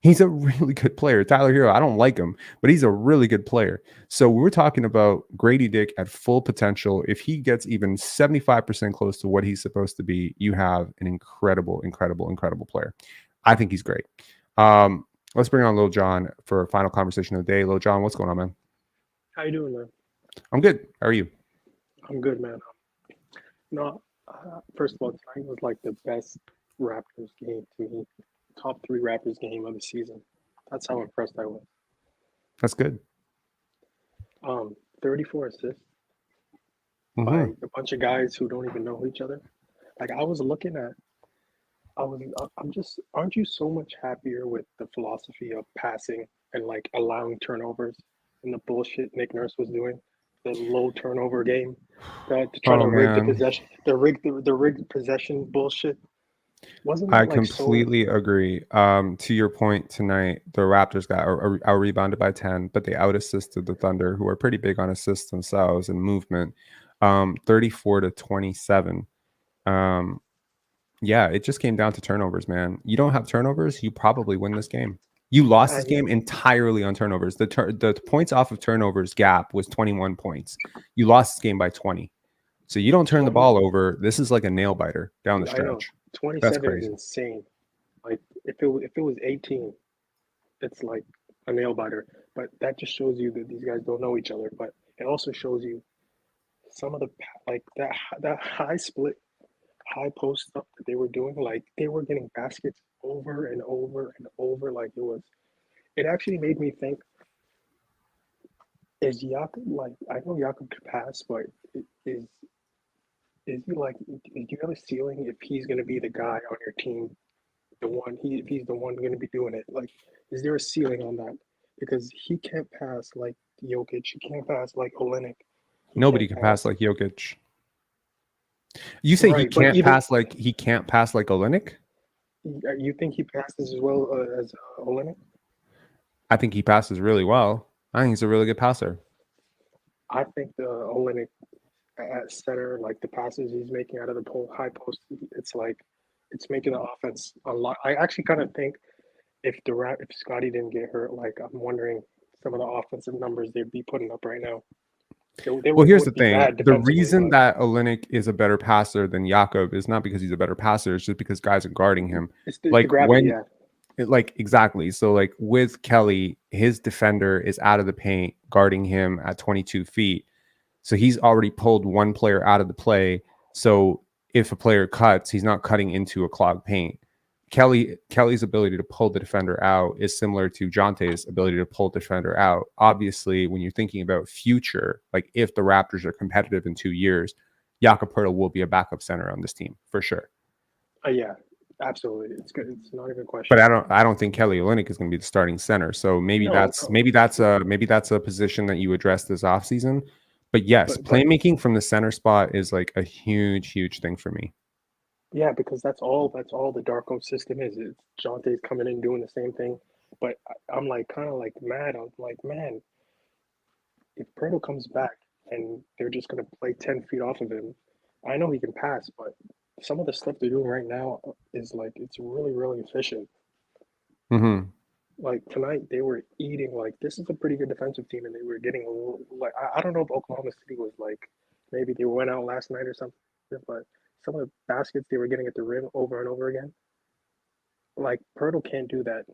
He's a really good player. Tyler Hero, I don't like him, but he's a really good player. So we're talking about Grady Dick at full potential. If he gets even 75% close to what he's supposed to be, you have an incredible, incredible, incredible player. I think he's great. Let's bring on Lil John for a final conversation of the day. Lil John, what's going on, man? How you doing, man? I'm good. How are you? I'm good, man. No, first of all, tonight was like the best Raptors game to me. Top 3 Raptors game of the season. That's how impressed I was. That's good. 34 assists by a bunch of guys who don't even know each other. Like I was looking at, aren't you so much happier with the philosophy of passing and like allowing turnovers and the bullshit Nick Nurse was doing, the low turnover game, to try to rig the possession, the rigged possession bullshit. Wasn't I completely agree. To your point tonight, the Raptors got out rebounded by 10, but they out assisted the Thunder, who are pretty big on assists themselves and movement, 34-27. Yeah, it just came down to turnovers, man. You don't have turnovers, you probably win this game. You lost this game entirely on turnovers. The points off of turnovers gap was 21 points. You lost this game by 20. So you don't turn the ball over. This is like a nail biter down the stretch. 27 is insane. Like if it was 18, it's like a nail biter. But that just shows you that these guys don't know each other. But it also shows you some of the like that high split, high post stuff that they were doing. Like they were getting baskets over and over and over. Like it actually made me think: is Jakob like? I know Jakob could pass, but is he like? Do you have a ceiling if he's going to be the guy on your team, if he's the one going to be doing it? Like, is there a ceiling on that? Because he can't pass like Jokic, he can't pass like Olynyk. Nobody can pass like Jokic. You say he can't pass like Olynyk? You think he passes as well as Olynyk? I think he passes really well. I think he's a really good passer. I think the Olynyk at center, like the passes he's making out of the high post, it's making the offense a lot. I actually kind of think if Scotty didn't get hurt, like I'm wondering some of the offensive numbers they'd be putting up right now. Well, here's the thing. The reason that Olynyk is a better passer than Jakob is not because he's a better passer. It's just because guys are guarding him. Exactly. So like with Kelly, his defender is out of the paint guarding him at 22 feet. So he's already pulled one player out of the play. So if a player cuts, he's not cutting into a clogged paint. Kelly's ability to pull the defender out is similar to Jonte's ability to pull the defender out. Obviously, when you're thinking about future, like if the Raptors are competitive in 2 years, Jakob Poeltl will be a backup center on this team for sure. Yeah, absolutely. It's good. It's not even a question. But I don't think Kelly Olynyk is going to be the starting center. So maybe that's a position that you address this offseason. But yes, playmaking from the center spot is like a huge, huge thing for me. Yeah, because that's all the Darko system is. It's Jonte's coming in doing the same thing. But I'm like kind of like mad. I'm like, man, if Poeltl comes back and they're just gonna play 10 feet off of him, I know he can pass, but some of the stuff they're doing right now is like it's really, really efficient. Mm-hmm. Like tonight, they were eating like this is a pretty good defensive team, and they were getting like I don't know if Oklahoma City was like maybe they went out last night or something, but some of the baskets they were getting at the rim over and over again. Like Poeltl can't do that,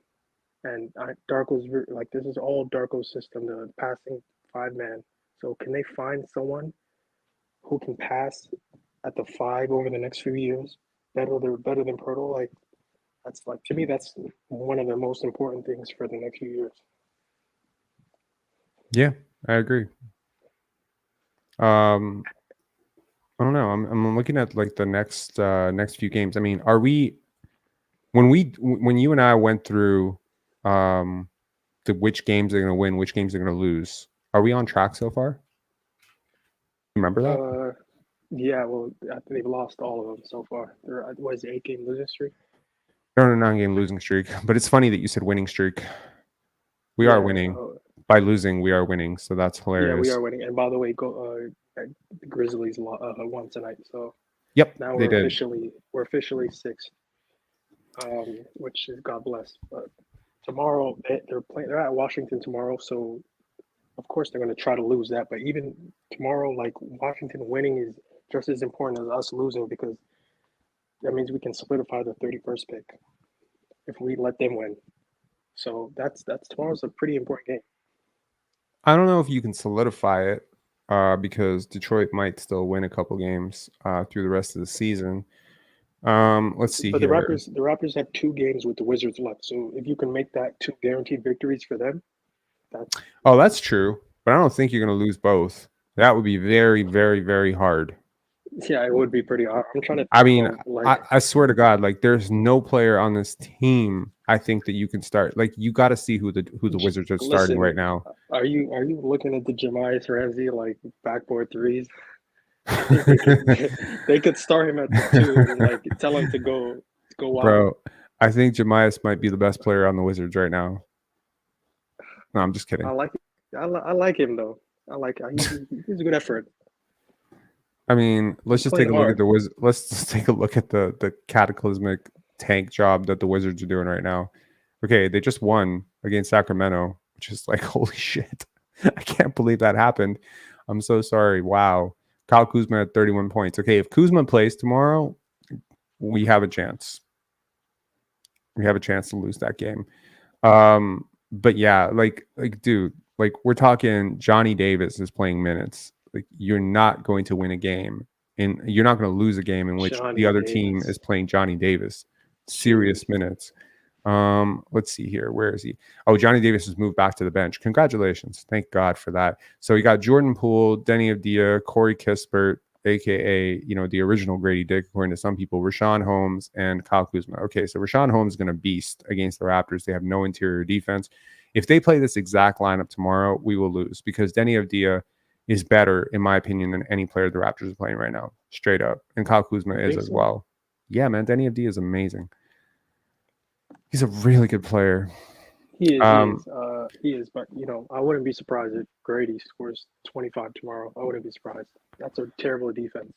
and Darko's like this is all Darko's system, the passing 5-man. So can they find someone who can pass at the 5 over the next few years better than Poeltl? Like. That's like to me, that's one of the most important things for the next few years. Yeah, I agree. I don't know. I'm looking at like the next few games. I mean, are we when you and I went through which games they're going to win, which games they're going to lose. Are we on track so far? Remember that? Yeah, well, I think they've lost all of them so far. What is it, 8-game losing streak? They're on a 9-game losing streak. But it's funny that you said winning streak. We are winning. By losing, we are winning. So that's hilarious. Yeah, we are winning. And by the way, the Grizzlies won tonight. So yep, now we're officially sixth, which is God bless. But tomorrow they're at Washington tomorrow, so of course they're going to try to lose that. But even tomorrow, like Washington winning is just as important as us losing, because that means we can solidify the 31st pick if we let them win. So that's tomorrow's a pretty important game. I don't know if you can solidify it because Detroit might still win a couple games through the rest of the season. Let's see. But here. the Raptors have 2 games with the Wizards left. So if you can make that 2 guaranteed victories for them, that's true. But I don't think you're going to lose both. That would be very, very, very hard. Yeah, it would be pretty hard. I'm trying to. I mean, I swear to God, like there's no player on this team I think that you can start. Like you got to see who the Wizards are starting right now. Are you looking at the Jemias Ramsey like backboard threes? They could start him at the 2 and like tell him to go wild. Bro, I think Jemias might be the best player on the Wizards right now. No, I'm just kidding. I like him though. He's a good effort. I mean, let's just take a look at let's just take a look at the cataclysmic tank job that the Wizards are doing right now. Okay, they just won against Sacramento, which is like, holy shit. I can't believe that happened. I'm so sorry. Wow. Kyle Kuzma had 31 points. Okay, if Kuzma plays tomorrow, we have a chance. We have a chance to lose that game. But yeah, like dude, like we're talking Johnny Davis is playing minutes. Like you're not going to win a game, and you're not going to lose a game in which the other team is playing Johnny Davis. Serious minutes. Let's see here. Where is he? Oh, Johnny Davis has moved back to the bench. Congratulations. Thank God for that. So you got Jordan Poole, Denny Avdia, Corey Kispert, aka, the original Grady Dick, according to some people, Rashawn Holmes, and Kyle Kuzma. Okay, so Rashawn Holmes is going to beast against the Raptors. They have no interior defense. If they play this exact lineup tomorrow, we will lose because Denny Avdia is better, in my opinion, than any player the Raptors are playing right now, straight up. And Kyle Kuzma is as well. Yeah, man, Denny Avdia is amazing. He's a really good player. He is. But, I wouldn't be surprised if Grady scores 25 tomorrow. I wouldn't be surprised. That's a terrible defense.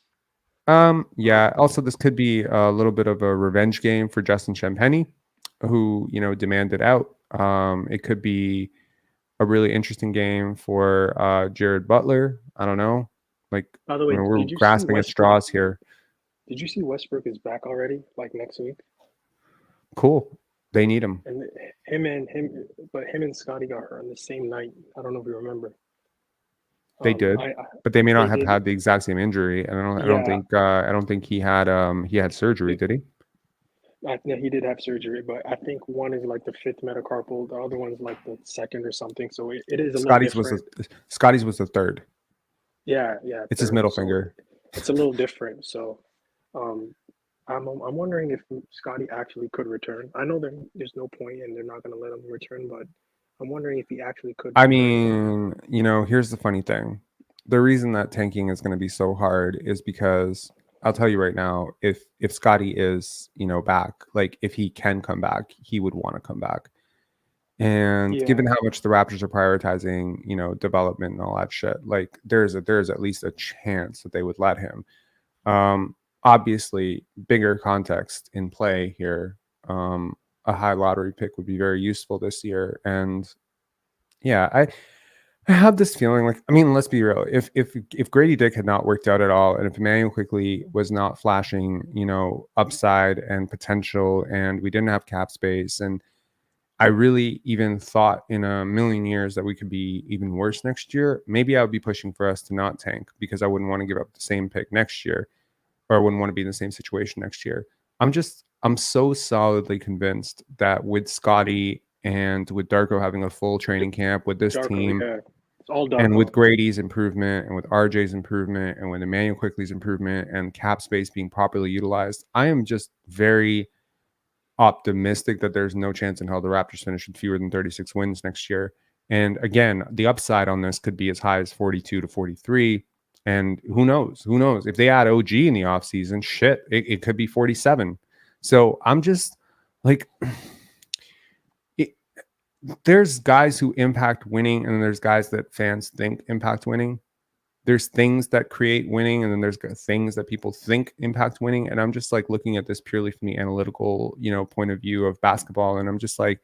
Yeah, also this could be a little bit of a revenge game for Justin Champagny, who, demanded out. It could be a really interesting game for Jared Butler. I don't know. Like, by the way, we're grasping at straws here. Did you see Westbrook is back already, like next week? Cool. They need him. And him and Scotty got hurt on the same night. I don't know if you remember. They did, but they may not have had the exact same injury. And I don't think he had surgery, did he? He did have surgery, but I think one is like the 5th metacarpal, the other one is like the 2nd or something. So it is a little different. Scotty's was the 3rd. Yeah. It's his middle finger. It's a little different. So, I'm wondering if Scotty actually could return. I know there's no point and they're not going to let him return, but I'm wondering if he actually could. I mean, here's the funny thing. The reason that tanking is going to be so hard is because I'll tell you right now, if Scotty is, back, like if he can come back, he would want to come back. And given how much the Raptors are prioritizing, development and all that shit, like there's at least a chance that they would let him. Obviously, bigger context in play here. A high lottery pick would be very useful this year. And yeah, I have this feeling like, I mean, let's be real. If Grady Dick had not worked out at all, and if Emmanuel Quickley was not flashing, upside and potential, and we didn't have cap space, and I really even thought in a million years that we could be even worse next year, maybe I would be pushing for us to not tank because I wouldn't want to give up the same pick next year, or I wouldn't want to be in the same situation next year. I'm so solidly convinced that with Scotty and with Darko having a full training camp with this team, it's all Darko. And with Grady's improvement and with RJ's improvement and with Emmanuel Quickley's improvement and cap space being properly utilized, I am just very optimistic that there's no chance in hell the Raptors finish with fewer than 36 wins next year. And again, the upside on this could be as high as 42 to 43. And who knows? Who knows? If they add OG in the offseason, shit, it could be 47. So I'm just like, there's guys who impact winning, and then there's guys that fans think impact winning. There's things that create winning, and then there's things that people think impact winning. And I'm just like looking at this purely from the analytical, point of view of basketball. And I'm just like,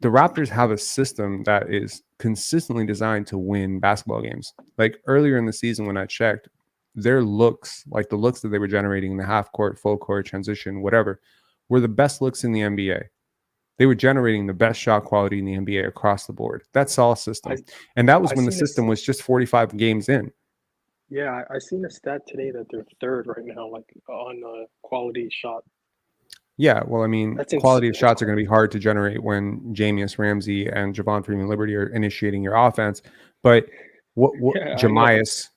the Raptors have a system that is consistently designed to win basketball games. Like earlier in the season when I checked, their looks, like the looks that they were generating in the half court, full court, transition, whatever, were the best looks in the NBA. They were generating the best shot quality in the NBA across the board. That's all system. And that was when the system was just 45 games in. Yeah, I seen a stat today that they're third right now, like on quality shot. Yeah, well, I mean, quality of shots are going to be hard to generate when Jamius Ramsey and Javon Freeman-Liberty are initiating your offense. But Jamias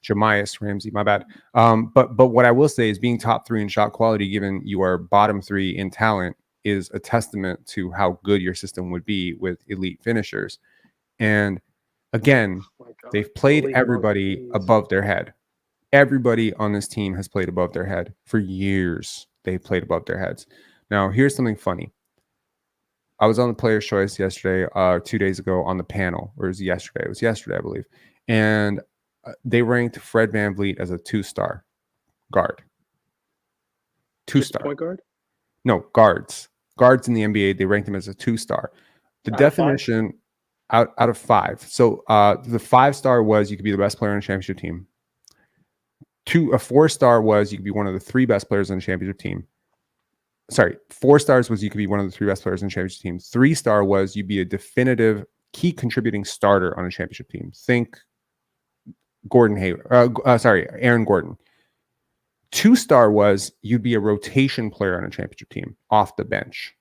Ramsey, my bad. But what I will say is being top 3 in shot quality, given you are bottom 3 in talent, is a testament to how good your system would be with elite finishers. And again, they've played everybody above their head. Everybody on this team has played above their head for years. They've played above their heads. Now, here's something funny. I was on the Player's Choice yesterday, 2 days ago on the panel, or it was yesterday? It was yesterday, I believe. And they ranked Fred VanVleet as a 2-star guard. 2-star. Point guard? No, guards. Guards in the NBA, they ranked him as a 2-star. The definition out of 5. So the 5-star was you could be the best player on a championship team. A 4-star was you could be one of the 3 best players on a championship team. Sorry, 4 stars was you could be one of the 3 best players on a championship team. 3-star was you'd be a definitive key contributing starter on a championship team. Think Aaron Gordon. 2-star was you'd be a rotation player on a championship team off the bench.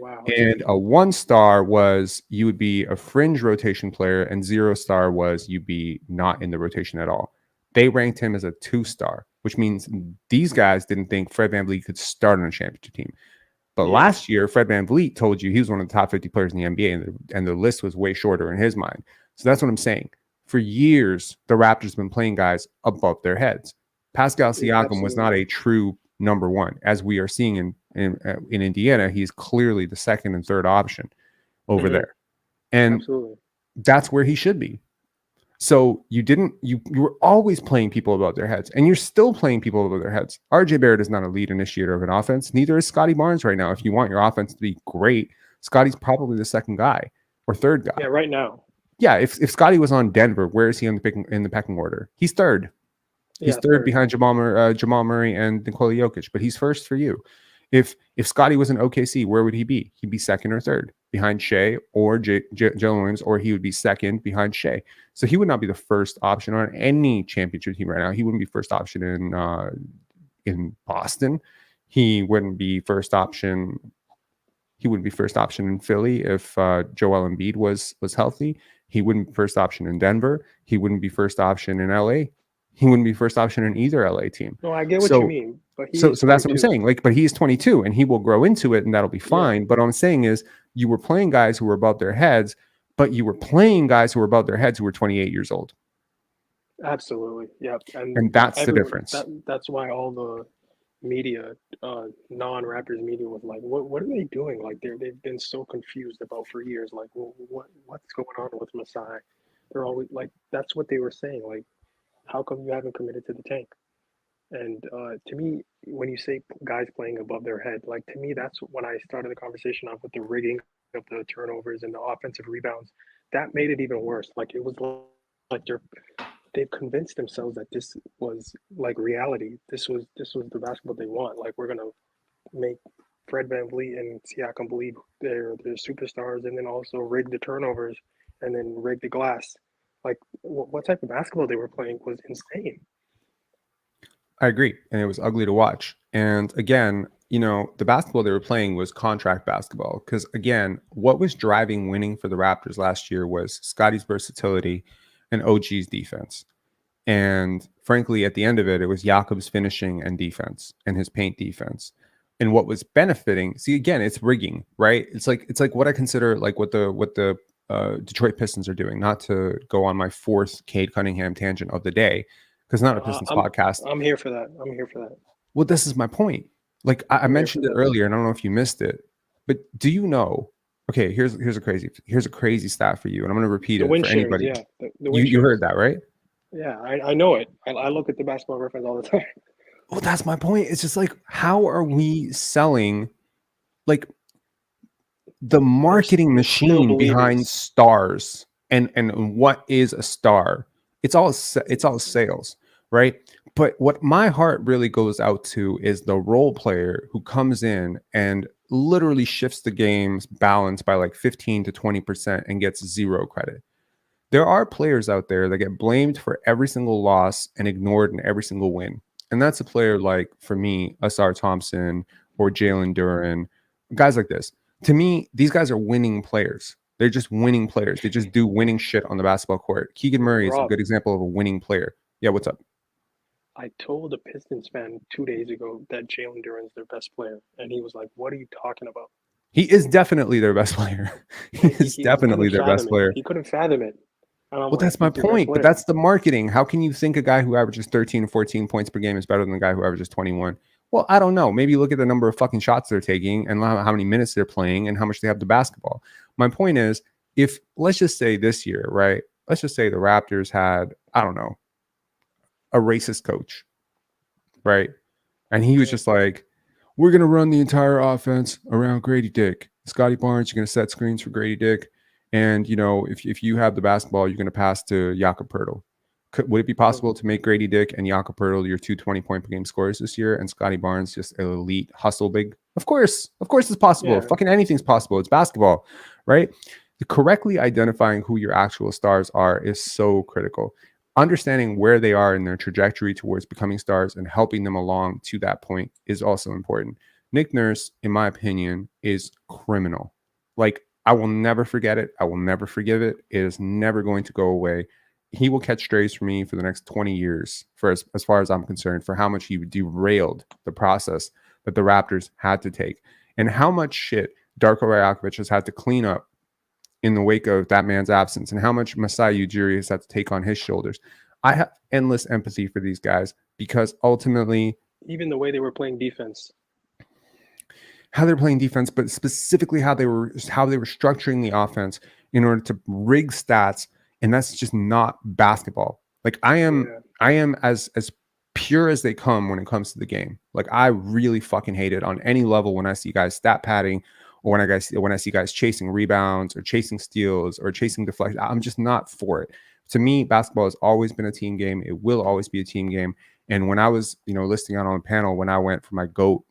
Wow. And a 1-star was you would be a fringe rotation player, and 0-star was you'd be not in the rotation at all. They ranked him as a 2-star, which means these guys didn't think Fred VanVleet could start on a championship team. But last year, Fred VanVleet told you he was one of the top 50 players in the NBA, and the list was way shorter in his mind. So that's what I'm saying. For years, the Raptors have been playing guys above their heads. Pascal Siakam was not a true number 1. As we are seeing in Indiana, he's clearly the 2nd and 3rd option over there. And that's where he should be. So you were always playing people above their heads, and you're still playing people above their heads. RJ Barrett is not a lead initiator of an offense. Neither is Scotty Barnes right now. If you want your offense to be great, Scotty's probably the 2nd guy or 3rd guy. Yeah, right now. Yeah, if Scotty was on Denver, where is he in the pecking order? He's 3rd. He's 3rd behind Jamal Murray and Nikola Jokic, but he's 1st for you. If Scotty was in OKC, where would he be? He'd be 2nd or 3rd behind Shai or Jalen Williams, or he would be 2nd behind Shai. So he would not be the 1st option on any championship team right now. He wouldn't be 1st option in Boston. He wouldn't be 1st option. He wouldn't be 1st option in Philly if Joel Embiid was healthy. He wouldn't be 1st option in Denver. He wouldn't be 1st option in LA. He wouldn't be 1st option in either LA team. No, I get what you mean. But so that's what I'm saying. But he is 22, and he will grow into it, and that'll be fine. Yeah. But what I'm saying is, you were playing guys who were above their heads, but you were playing guys who were above their heads who were 28 years old. Absolutely, yep. And that's the difference. That's why all the media, non-Raptors media, was like, "What are they doing?" Like they've been so confused about for years. Like, what's going on with Masai? They're always like, that's what they were saying. Like, how come you haven't committed to the tank? And to me, when you say guys playing above their head, like to me, that's when I started the conversation off with the rigging of the turnovers and the offensive rebounds. That made it even worse. Like it was like they've convinced themselves that this was like reality. This was the basketball they want. Like we're gonna make Fred VanVleet and Siakam believe they're superstars, and then also rig the turnovers and then rig the glass. Like what type of basketball they were playing was insane. I agree. And it was ugly to watch. And again, the basketball they were playing was contract basketball. Because again, what was driving winning for the Raptors last year was Scotty's versatility and OG's defense. And frankly, at the end of it, it was Jakob's finishing and defense and his paint defense. and what was benefiting. See, again, it's rigging, right? It's like what I consider like what the Detroit Pistons are doing. Not to go on my fourth Cade Cunningham tangent of the day, because not a Pistons podcast. I'm here for that. I'm here for that. Well, this is my point. Like I mentioned it earlier, and I don't know if you missed it, but do you know? Okay, here's a crazy stat for you, and I'm going to repeat it for anybody. Yeah, you heard that, right? Yeah, I know it. I look at the Basketball Reference all the time. Well, that's my point. It's just like, how are we selling, like, the marketing machine behind stars and what is a star? It's all sales, right? But what my heart really goes out to is the role player who comes in and literally shifts the game's balance by like 15 to 20% and gets zero credit. There are players out there that get blamed for every single loss and ignored in every single win. And that's a player like, for me, Asar Thompson or Jalen Duren, guys like this. To me, these guys are winning players. They're just winning players. They just do winning shit on the basketball court. Keegan Murray is a good example of a winning player. Yeah, what's up? I told a Pistons fan 2 days ago that Jalen Duren's their best player. And he was like, what are you talking about? He is definitely their best player. He is definitely their best player. He couldn't fathom it. Well, that's my point. But that's the marketing. How can you think a guy who averages 13 or 14 points per game is better than a guy who averages 21? Well, I don't know. Maybe look at the number of fucking shots they're taking and how many minutes they're playing and how much they have the basketball. My point is, if let's just say this year, right? Let's just say the Raptors had, I don't know, a racist coach, right? And he was just like, we're going to run the entire offense around Grady Dick. Scotty Barnes, you're going to set screens for Grady Dick. And, you know, if you have the basketball, you're going to pass to Jakob Poeltl. Would it be possible to make Grady Dick and Jakob Poeltl your 2 20-point per game scorers this year and Scotty Barnes just an elite hustle big? Of course it's possible. Yeah. Fucking anything's possible. It's basketball, right? Correctly identifying who your actual stars are is so critical. Understanding where they are in their trajectory towards becoming stars and helping them along to that point is also important. Nick Nurse, in my opinion, is criminal. Like, I will never forget it. I will never forgive it. It is never going to go away. He will catch strays for me for the next 20 years, for as far as I'm concerned, for how much he derailed the process that the Raptors had to take and how much shit Darko Rajakovic has had to clean up in the wake of that man's absence and how much Masai Ujiri has had to take on his shoulders. I have endless empathy for these guys because ultimately, even the way they were playing defense, how they're playing defense, but specifically how they were structuring the offense in order to rig stats. And that's just not basketball. Like I am as pure as they come when it comes to the game. Like I really fucking hate it on any level when I see guys stat padding or when I see guys chasing rebounds or chasing steals or chasing deflections. I'm just not for it. To me, basketball has always been a team game. It will always be a team game. And when I was, listing out on the panel, when I went for my GOAT,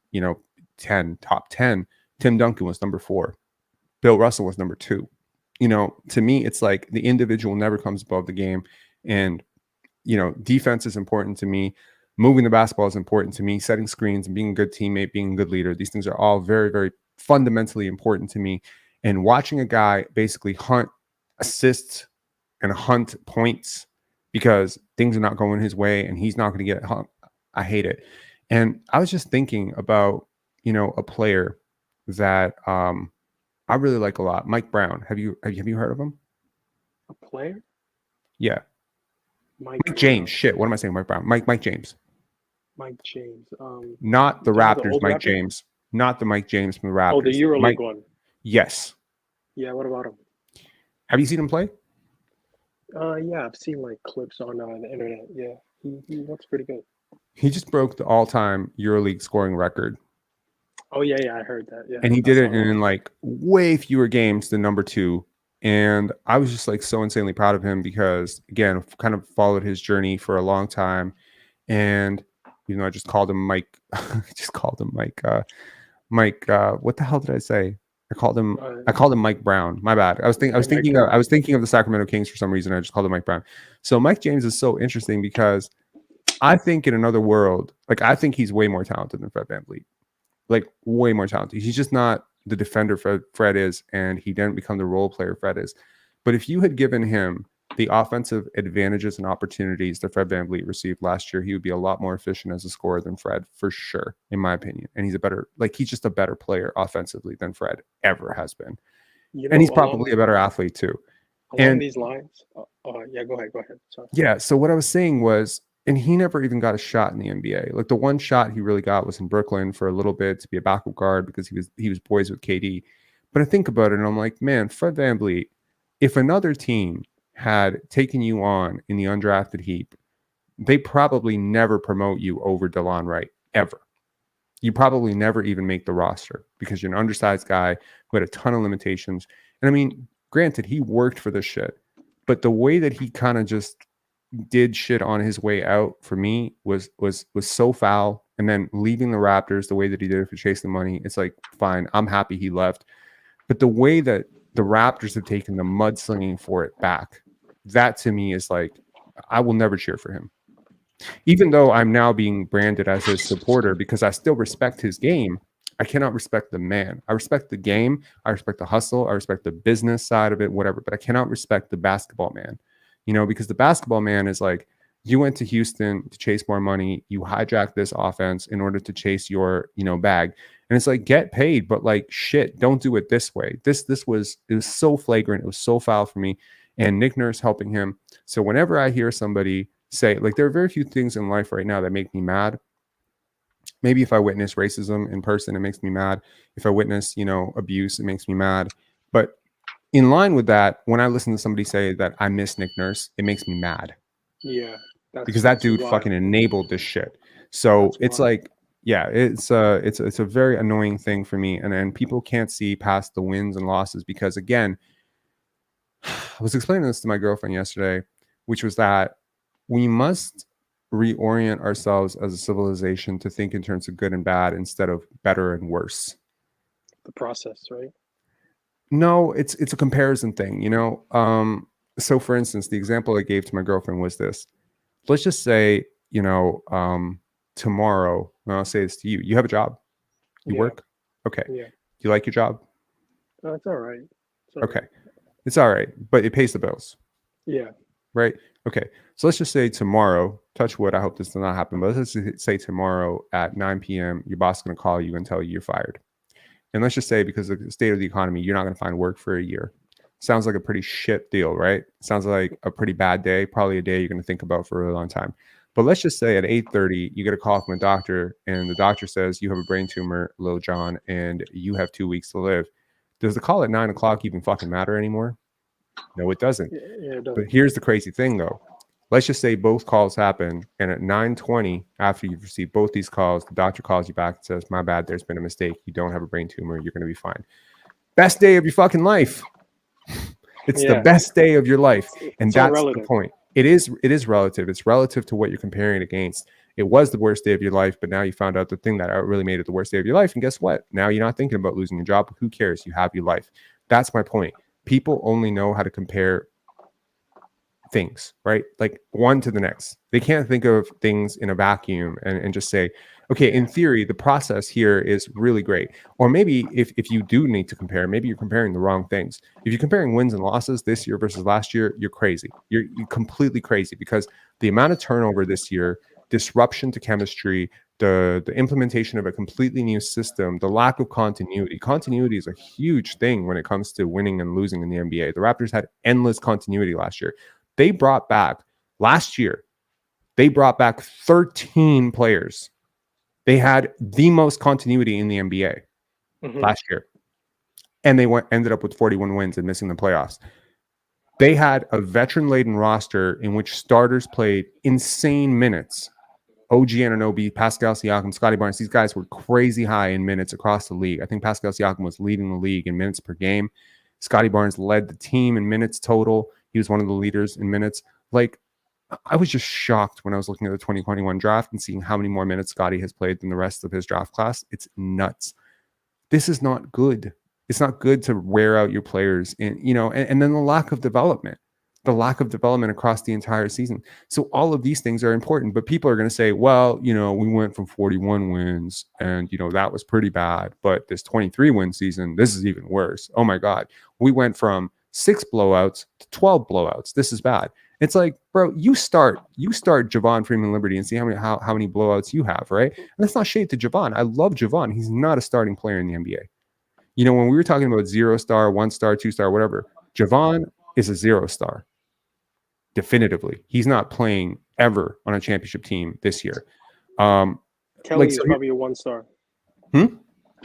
top 10, Tim Duncan was number 4. Bill Russell was number 2. To me, it's like the individual never comes above the game. And, defense is important to me. Moving the basketball is important to me. Setting screens and being a good teammate, being a good leader. These things are all very, very fundamentally important to me. And watching a guy basically hunt assists and hunt points because things are not going his way and he's not going to get hunt. I hate it. And I was just thinking about, a player that I really like a lot. Mike Brown. Have you heard of him? A player? Yeah. Mike James. Shit. What am I saying? Mike Brown. Mike James. Mike James. Not the Raptors. Mike James. Not the Mike James from the Raptors. Oh, the EuroLeague one. Yes. Yeah. What about him? Have you seen him play? Yeah, I've seen like clips on the internet. Yeah, he looks pretty good. He just broke the all-time EuroLeague scoring record. Oh yeah, I heard that. Yeah, and he did it in like way fewer games than number 2. And I was just like so insanely proud of him because again, kind of followed his journey for a long time. And I just called him Mike. Mike. What the hell did I say? I called him Mike Brown. My bad. I was thinking of the Sacramento Kings for some reason. I just called him Mike Brown. So Mike James is so interesting because I think in another world, like I think he's way more talented than Fred VanVleet. Like way more talented. He's just not the defender Fred is, and he didn't become the role player Fred is. But if you had given him the offensive advantages and opportunities that Fred VanVleet received last year, he would be a lot more efficient as a scorer than Fred, for sure, in my opinion. And he's just a better player offensively than Fred ever has been. And he's probably a better athlete too. Along these lines, yeah, go ahead. Sorry. Yeah, so what I was saying was, and he never even got a shot in the NBA. Like the one shot he really got was in Brooklyn for a little bit to be a backup guard because he was boys with KD. But I think about it and I'm like, man, Fred VanVleet, if another team had taken you on in the undrafted heap, they probably never promote you over DeLon Wright, ever. You probably never even make the roster because you're an undersized guy who had a ton of limitations. And I mean, granted, he worked for this shit, but the way that he kind of just did shit on his way out for me was so foul. And then leaving the Raptors the way that he did it for chasing money, it's like, fine, I'm happy he left. But the way that the Raptors have taken the mudslinging for it back, that to me is like, I will never cheer for him. Even though I'm now being branded as his supporter because I still respect his game, I cannot respect the man. I respect the game. I respect the hustle. I respect the business side of it, whatever. But I cannot respect the basketball man, because the basketball man is like, you went to Houston to chase more money. You hijacked this offense in order to chase your, bag. And it's like, get paid, but like, shit, don't do it this way. It was so flagrant. It was so foul for me. And Nick Nurse helping him. So whenever I hear somebody say, like, there are very few things in life right now that make me mad. Maybe if I witness racism in person, it makes me mad. If I witness, abuse, it makes me mad. But in line with that, when I listen to somebody say that I miss Nick Nurse, it makes me mad. Yeah. Because that dude fucking enabled this shit. So it's like, yeah, it's a very annoying thing for me. And then people can't see past the wins and losses because, again, I was explaining this to my girlfriend yesterday, which was that we must reorient ourselves as a civilization to think in terms of good and bad instead of better and worse. The process, right? No, it's a comparison thing, So for instance, the example I gave to my girlfriend was this. Let's just say, tomorrow, and I'll say this to you. You have a job. You work? Okay. Yeah. You like your job? It's all right. Okay. It's all right, but it pays the bills. Yeah. Right? Okay. So let's just say tomorrow, touch wood, I hope this does not happen, but let's just say tomorrow at 9 p.m., your boss is going to call you and tell you you're fired. And let's just say because of the state of the economy, you're not going to find work for a year. Sounds like a pretty shit deal, right? Sounds like a pretty bad day, probably a day you're going to think about for a really long time. But let's just say at 8:30, you get a call from a doctor, and the doctor says you have a brain tumor, Lil John, and you have 2 weeks to live. Does the call at 9 o'clock even fucking matter anymore? No, it doesn't. Yeah, it doesn't. But here's the crazy thing, though. Let's just say both calls happen, and at 9:20, after you've received both these calls, the doctor calls you back and says, my bad, there's been a mistake. You don't have a brain tumor. You're going to be fine. Best day of your fucking life. It's the best day of your life. And that's the point. It is relative. It's relative to what you're comparing it against. It was the worst day of your life, but now you found out the thing that really made it the worst day of your life. And guess what? Now you're not thinking about losing your job. Who cares? You have your life. That's my point. People only know how to compare things, right? Like one to the next. They can't think of things in a vacuum and just say, okay, in theory, the process here is really great. Or maybe if you do need to compare, maybe you're comparing the wrong things. If you're comparing wins and losses this year versus last year, you're crazy. You're completely crazy because the amount of turnover this year, disruption to chemistry, the implementation of a completely new system, the lack of continuity. Continuity is a huge thing when it comes to winning and losing in the NBA. The Raptors had endless continuity last year. They brought back 13 players. They had the most continuity in the NBA last year. And they ended up with 41 wins and missing the playoffs. They had a veteran-laden roster in which starters played insane minutes. OG Anunoby, Pascal Siakam, Scotty Barnes, these guys were crazy high in minutes across the league. I think Pascal Siakam was leading the league in minutes per game. Scotty Barnes led the team in minutes total. He was one of the leaders in minutes. Like, I was just shocked when I was looking at the 2021 draft and seeing how many more minutes Scotty has played than the rest of his draft class. It's nuts. This is not good. It's not good to wear out your players and then the lack of development across the entire season. So all of these things are important, but people are going to say, well, we went from 41 wins and, that was pretty bad, but this 23 win season, this is even worse. Oh my God. We went from 6 blowouts to 12 blowouts. This is bad. It's like, bro, you start Javon Freeman Liberty and see how many blowouts you have, right? And that's not shade to Javon. I love Javon. He's not a starting player in the NBA. You know, when we were talking about 0-star, 1-star, 2-star, whatever, Javon is a 0-star. Definitively. He's not playing ever on a championship team this year. Kelly is probably a 1-star.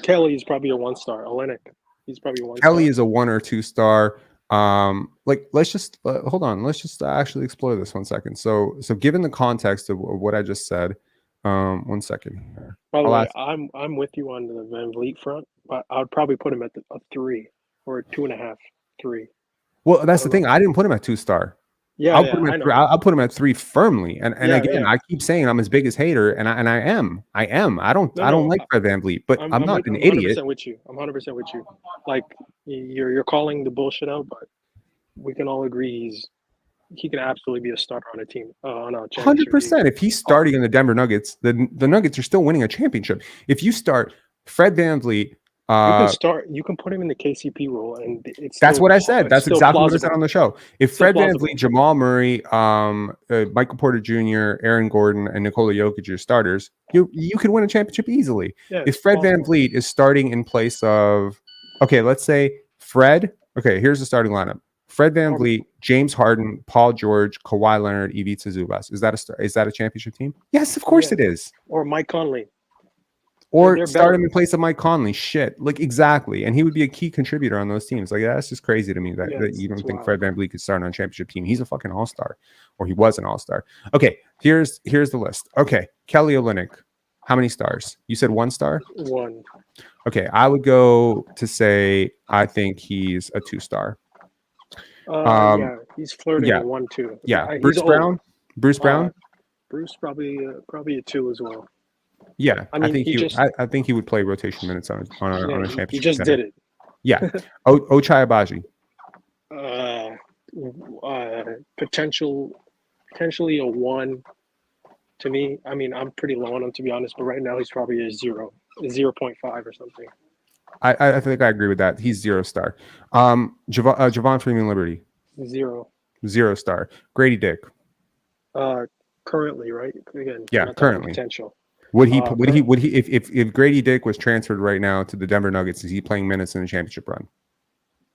Kelly is probably a 1-star. Olynyk, he's probably a 1-star. Kelly is a 1 or 2-star. Let's just hold on. Let's just actually explore this 1 second. So given the context of what I just said, 1 second here. By the way, I'm with you on the Van Vliet front, but I would probably put him at a 3 or a 2.5, 3. Well, that's the thing. I didn't put him at 2-star. Yeah, I'll put him at 3 firmly. And again, yeah. I keep saying I'm his biggest hater, and I am. I don't like Fred VanVleet, but I'm not an idiot. I'm 100% with you. I'm 100% with you. Like you're calling the bullshit out, but we can all agree he can absolutely be a starter on a team on a championship 100%. team. If he's starting in the Denver Nuggets, the Nuggets are still winning a championship. If you start Fred VanVleet, you can put him in the KCP role, and that's what I said. That's exactly what I said plausible. on the show. If Fred VanVleet, Jamal Murray, Michael Porter Jr., Aaron Gordon, and Nikola Jokic are starters, you could win a championship easily. Yeah, if Fred VanVleet is starting in place of, okay, let's say Fred. Okay, here's the starting lineup: Fred VanVleet, James Harden, Paul George, Kawhi Leonard, Ivica Zubac. Is that a championship team? Yes, of course it is. Or Mike Conley. Or start him in place of Mike Conley. Shit. Like, exactly. And he would be a key contributor on those teams. Like, that's just crazy to me that you don't think Fred VanVleet could start on a championship team. He's a fucking all-star. Or he was an all-star. Okay, here's the list. Okay, Kelly Olynyk. How many stars? You said 1 star? 1. Okay, I would go to say I think he's a 2-star. Yeah, he's flirting at 1, 2. Yeah, Bruce Brown? Bruce Brown? Bruce probably a 2 as well. Yeah, I mean, I think he would play rotation minutes on a championship. He just did it. Yeah. Ochai Agbaji. Potentially a 1 to me. I mean, I'm pretty low on him, to be honest, but right now he's probably a 0.5 or something. I think I agree with that. He's 0-star. Javon Freeman Liberty. 0. 0-star. Grady Dick. Currently, right? Again, yeah, currently. Potential. Would he if Grady Dick was transferred right now to the Denver Nuggets, is he playing minutes in the championship run?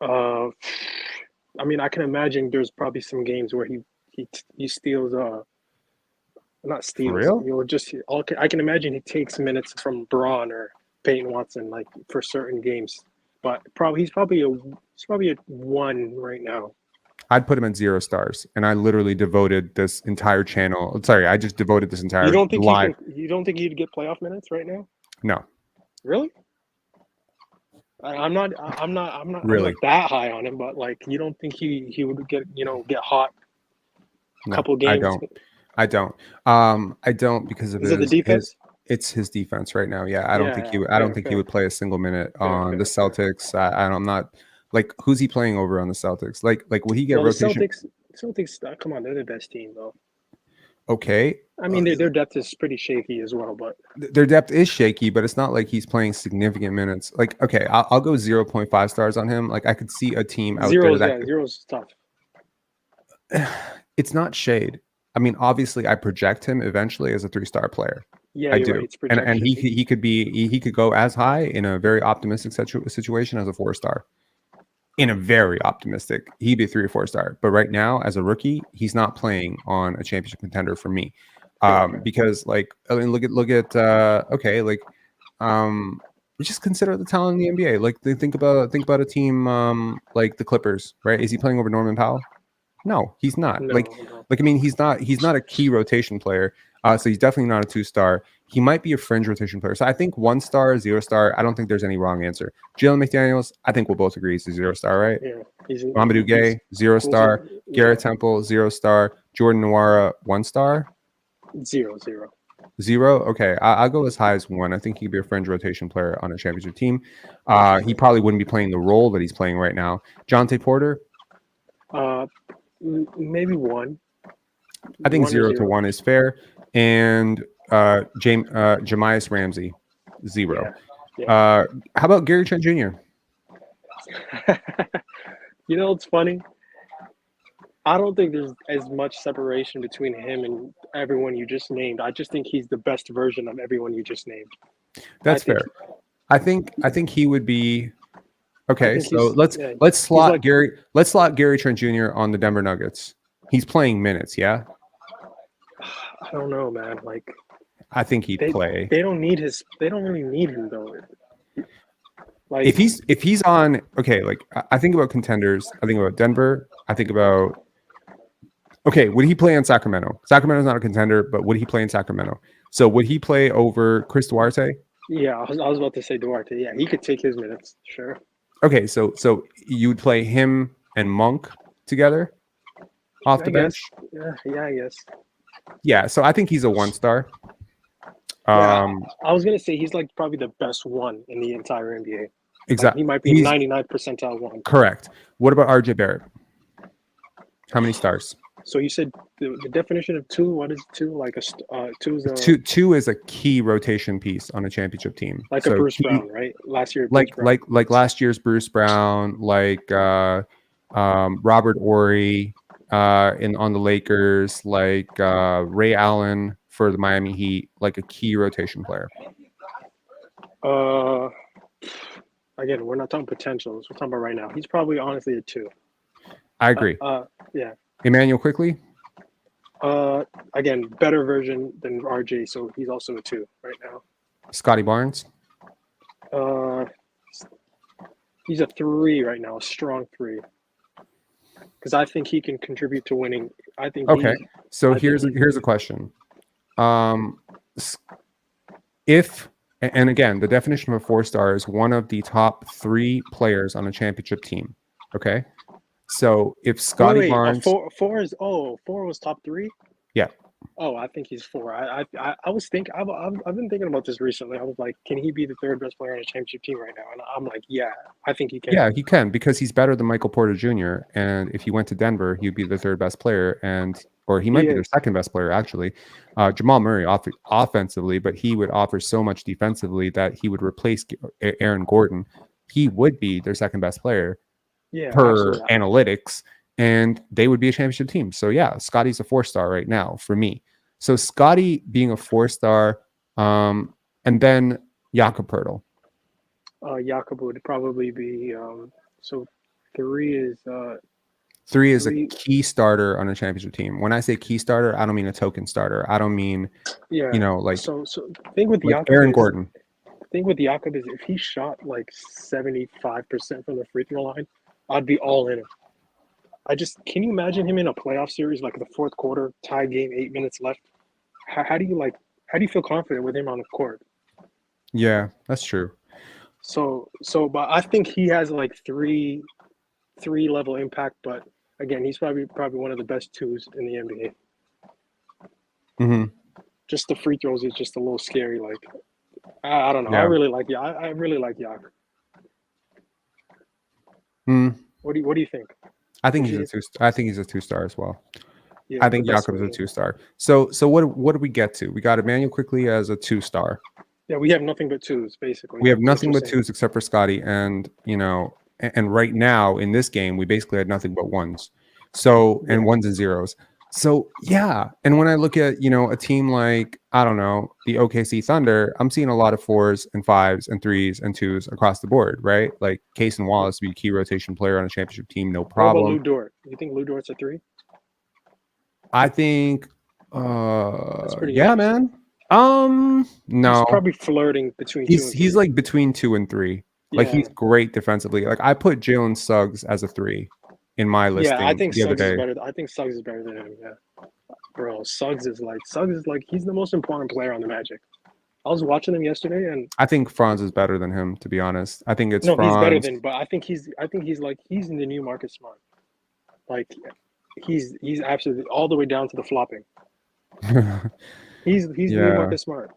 I mean, I can imagine there's probably some games where he steals not steals. For real? I can imagine he takes minutes from Braun or Peyton Watson, like for certain games. But he's probably a 1 right now. I'd put him at 0 stars, and I literally devoted this entire channel. Sorry, I just devoted this entire live. You don't think he'd get playoff minutes right now? No. Really? I'm not really that high on him, but like, you don't think he would get hot a couple games? I don't because of the defense. It's his defense right now. Yeah, I don't think he would play a single minute on the Celtics. I'm not. Like, who's he playing over on the Celtics? Like, will he get rotation? Celtics, come on, they're the best team, though. Okay. I mean, their depth is pretty shaky as well, but their depth is shaky, but it's not like he's playing significant minutes. Like, okay, I'll go 0.5 stars on him. Like, I could see a team out there that zero's tough. It's not shade. I mean, obviously, I project him eventually as a 3-star player. Yeah, I do, right. and he could go as high in a very optimistic situation as a 4-star. In a very optimistic, he'd be 3 or 4-star. But right now, as a rookie, he's not playing on a championship contender for me, because like, I mean, look at just consider the talent in the NBA. Like, think about a team like the Clippers, right? Is he playing over Norman Powell? No, he's not. No. I mean, he's not a key rotation player. So he's definitely not a 2-star. He might be a fringe rotation player. So I think 1-star, 0-star. I don't think there's any wrong answer. Jalen McDaniels, I think we'll both agree he's a 0-star, right? Yeah. Mamadou Gay, 0-star. Garrett Temple, 0-star. Jordan Nwora, 1-star. 0. 0. Okay, I'll go as high as 1. I think he could be a fringe rotation player on a championship team. He probably wouldn't be playing the role that he's playing right now. Jonte Porter. Maybe 1. I think 0 to 1 is fair. And Jamias Ramsey, 0. Yeah. How about Gary Trent Jr.? You know, it's funny. I don't think there's as much separation between him and everyone you just named. I just think he's the best version of everyone you just named. That's fair. I think he would be okay. So let's slot like, Gary Trent Jr. on the Denver Nuggets. He's playing minutes, yeah. I don't know, man. Like, I think he'd play. They don't really need him though. Like, if he's on, okay. Like, I think about contenders. I think about Denver. I think about. Okay, would he play in Sacramento? Sacramento's not a contender, but would he play in Sacramento? So would he play over Chris Duarte? Yeah, I was about to say Duarte. Yeah, he could take his minutes, sure. Okay, so you would play him and Monk together off the bench? Yeah, I guess. Yeah, so I think he's a 1-star. I was gonna say he's like probably the best one in the entire NBA. Exactly. Like, he might be 99th percentile one. Correct. What about RJ Barrett? How many stars? So you said the definition of 2. What is 2? Like two is a two is a key rotation piece on a championship team. Like a Bruce Brown, right? Last year, like last year's Bruce Brown, like Robert Horry on the Lakers, like Ray Allen for the Miami Heat, like a key rotation player. Again, we're not talking potentials. We're talking about right now. He's probably honestly a 2. I agree. Yeah. Emmanuel quickly. Again, better version than RJ, so he's also a 2 right now. Scotty Barnes. He's a 3 right now, a strong 3. Because I think he can contribute to winning. I think. Okay, so here's a question. If and again, the definition of a 4-star is one of the top 3 players on a championship team. Okay. So if Scotty Barnes, 4 was top 3. Yeah. Oh, I think he's 4. I was thinking. I've been thinking about this recently. I was like, can he be the 3rd best player on a championship team right now? And I'm like, yeah, I think he can. Yeah, he can because he's better than Michael Porter Jr. And if he went to Denver, he'd be the 3rd best player, or he might be the 2nd best player actually. Jamal Murray offensively, but he would offer so much defensively that he would replace Aaron Gordon. He would be their 2nd best player. Yeah, per absolutely. analytics, and they would be a championship team. So yeah, Scotty's a 4-star right now for me. So Scotty being a 4-star, and then Jakob Poeltl. Jakob would probably be so 3 is 3 is a key starter on a championship team. When I say key starter, I don't mean a token starter. I don't mean like so thing with Jakob Aaron Gordon. The thing with Jakob is if he shot like 75% from the free throw line, I'd be all in him. Can you imagine him in a playoff series, like the 4th quarter, tie game, 8 minutes left? How do you feel confident with him on the court? Yeah, that's true. So, but I think he has like 3 level impact. But again, he's probably one of the best 2s in the NBA. Mm-hmm. Just the free throws is just a little scary. Like, I don't know. Yeah. I really like Jakob. What do you think? I think he's a 2. I think he's a 2-star as well. Yeah, I think Jakob's a 2-star. So what do we get to? We got Emmanuel quickly as a 2-star. Yeah, we have nothing but 2s basically. We have nothing but 2s except for Scotty, and and right now in this game we basically had nothing but 1s. So and 1s and 0s. So yeah, and when I look at a team like I don't know the OKC Thunder, I'm seeing a lot of 4s and 5s and 3s and 2s across the board, right? Like Cason Wallace would be a key rotation player on a championship team, no problem. What about Lu Dort? You think Lu Dort's a 3? I think, yeah, man. No, he's probably flirting between. He's like between 2 and 3. Yeah. Like he's great defensively. Like I put Jalen Suggs as a 3 in my listing. Yeah, I think the Suggs other day. is better. I think Suggs is better than him. Yeah, bro, Suggs is like he's the most important player on the Magic. I was watching him yesterday, and I think Franz is better than him. To be honest, I think it's no, Franz. he's better than. But I think he's in the new Marcus Smart. Like he's absolutely all the way down to the flopping. He's the new Marcus Smart.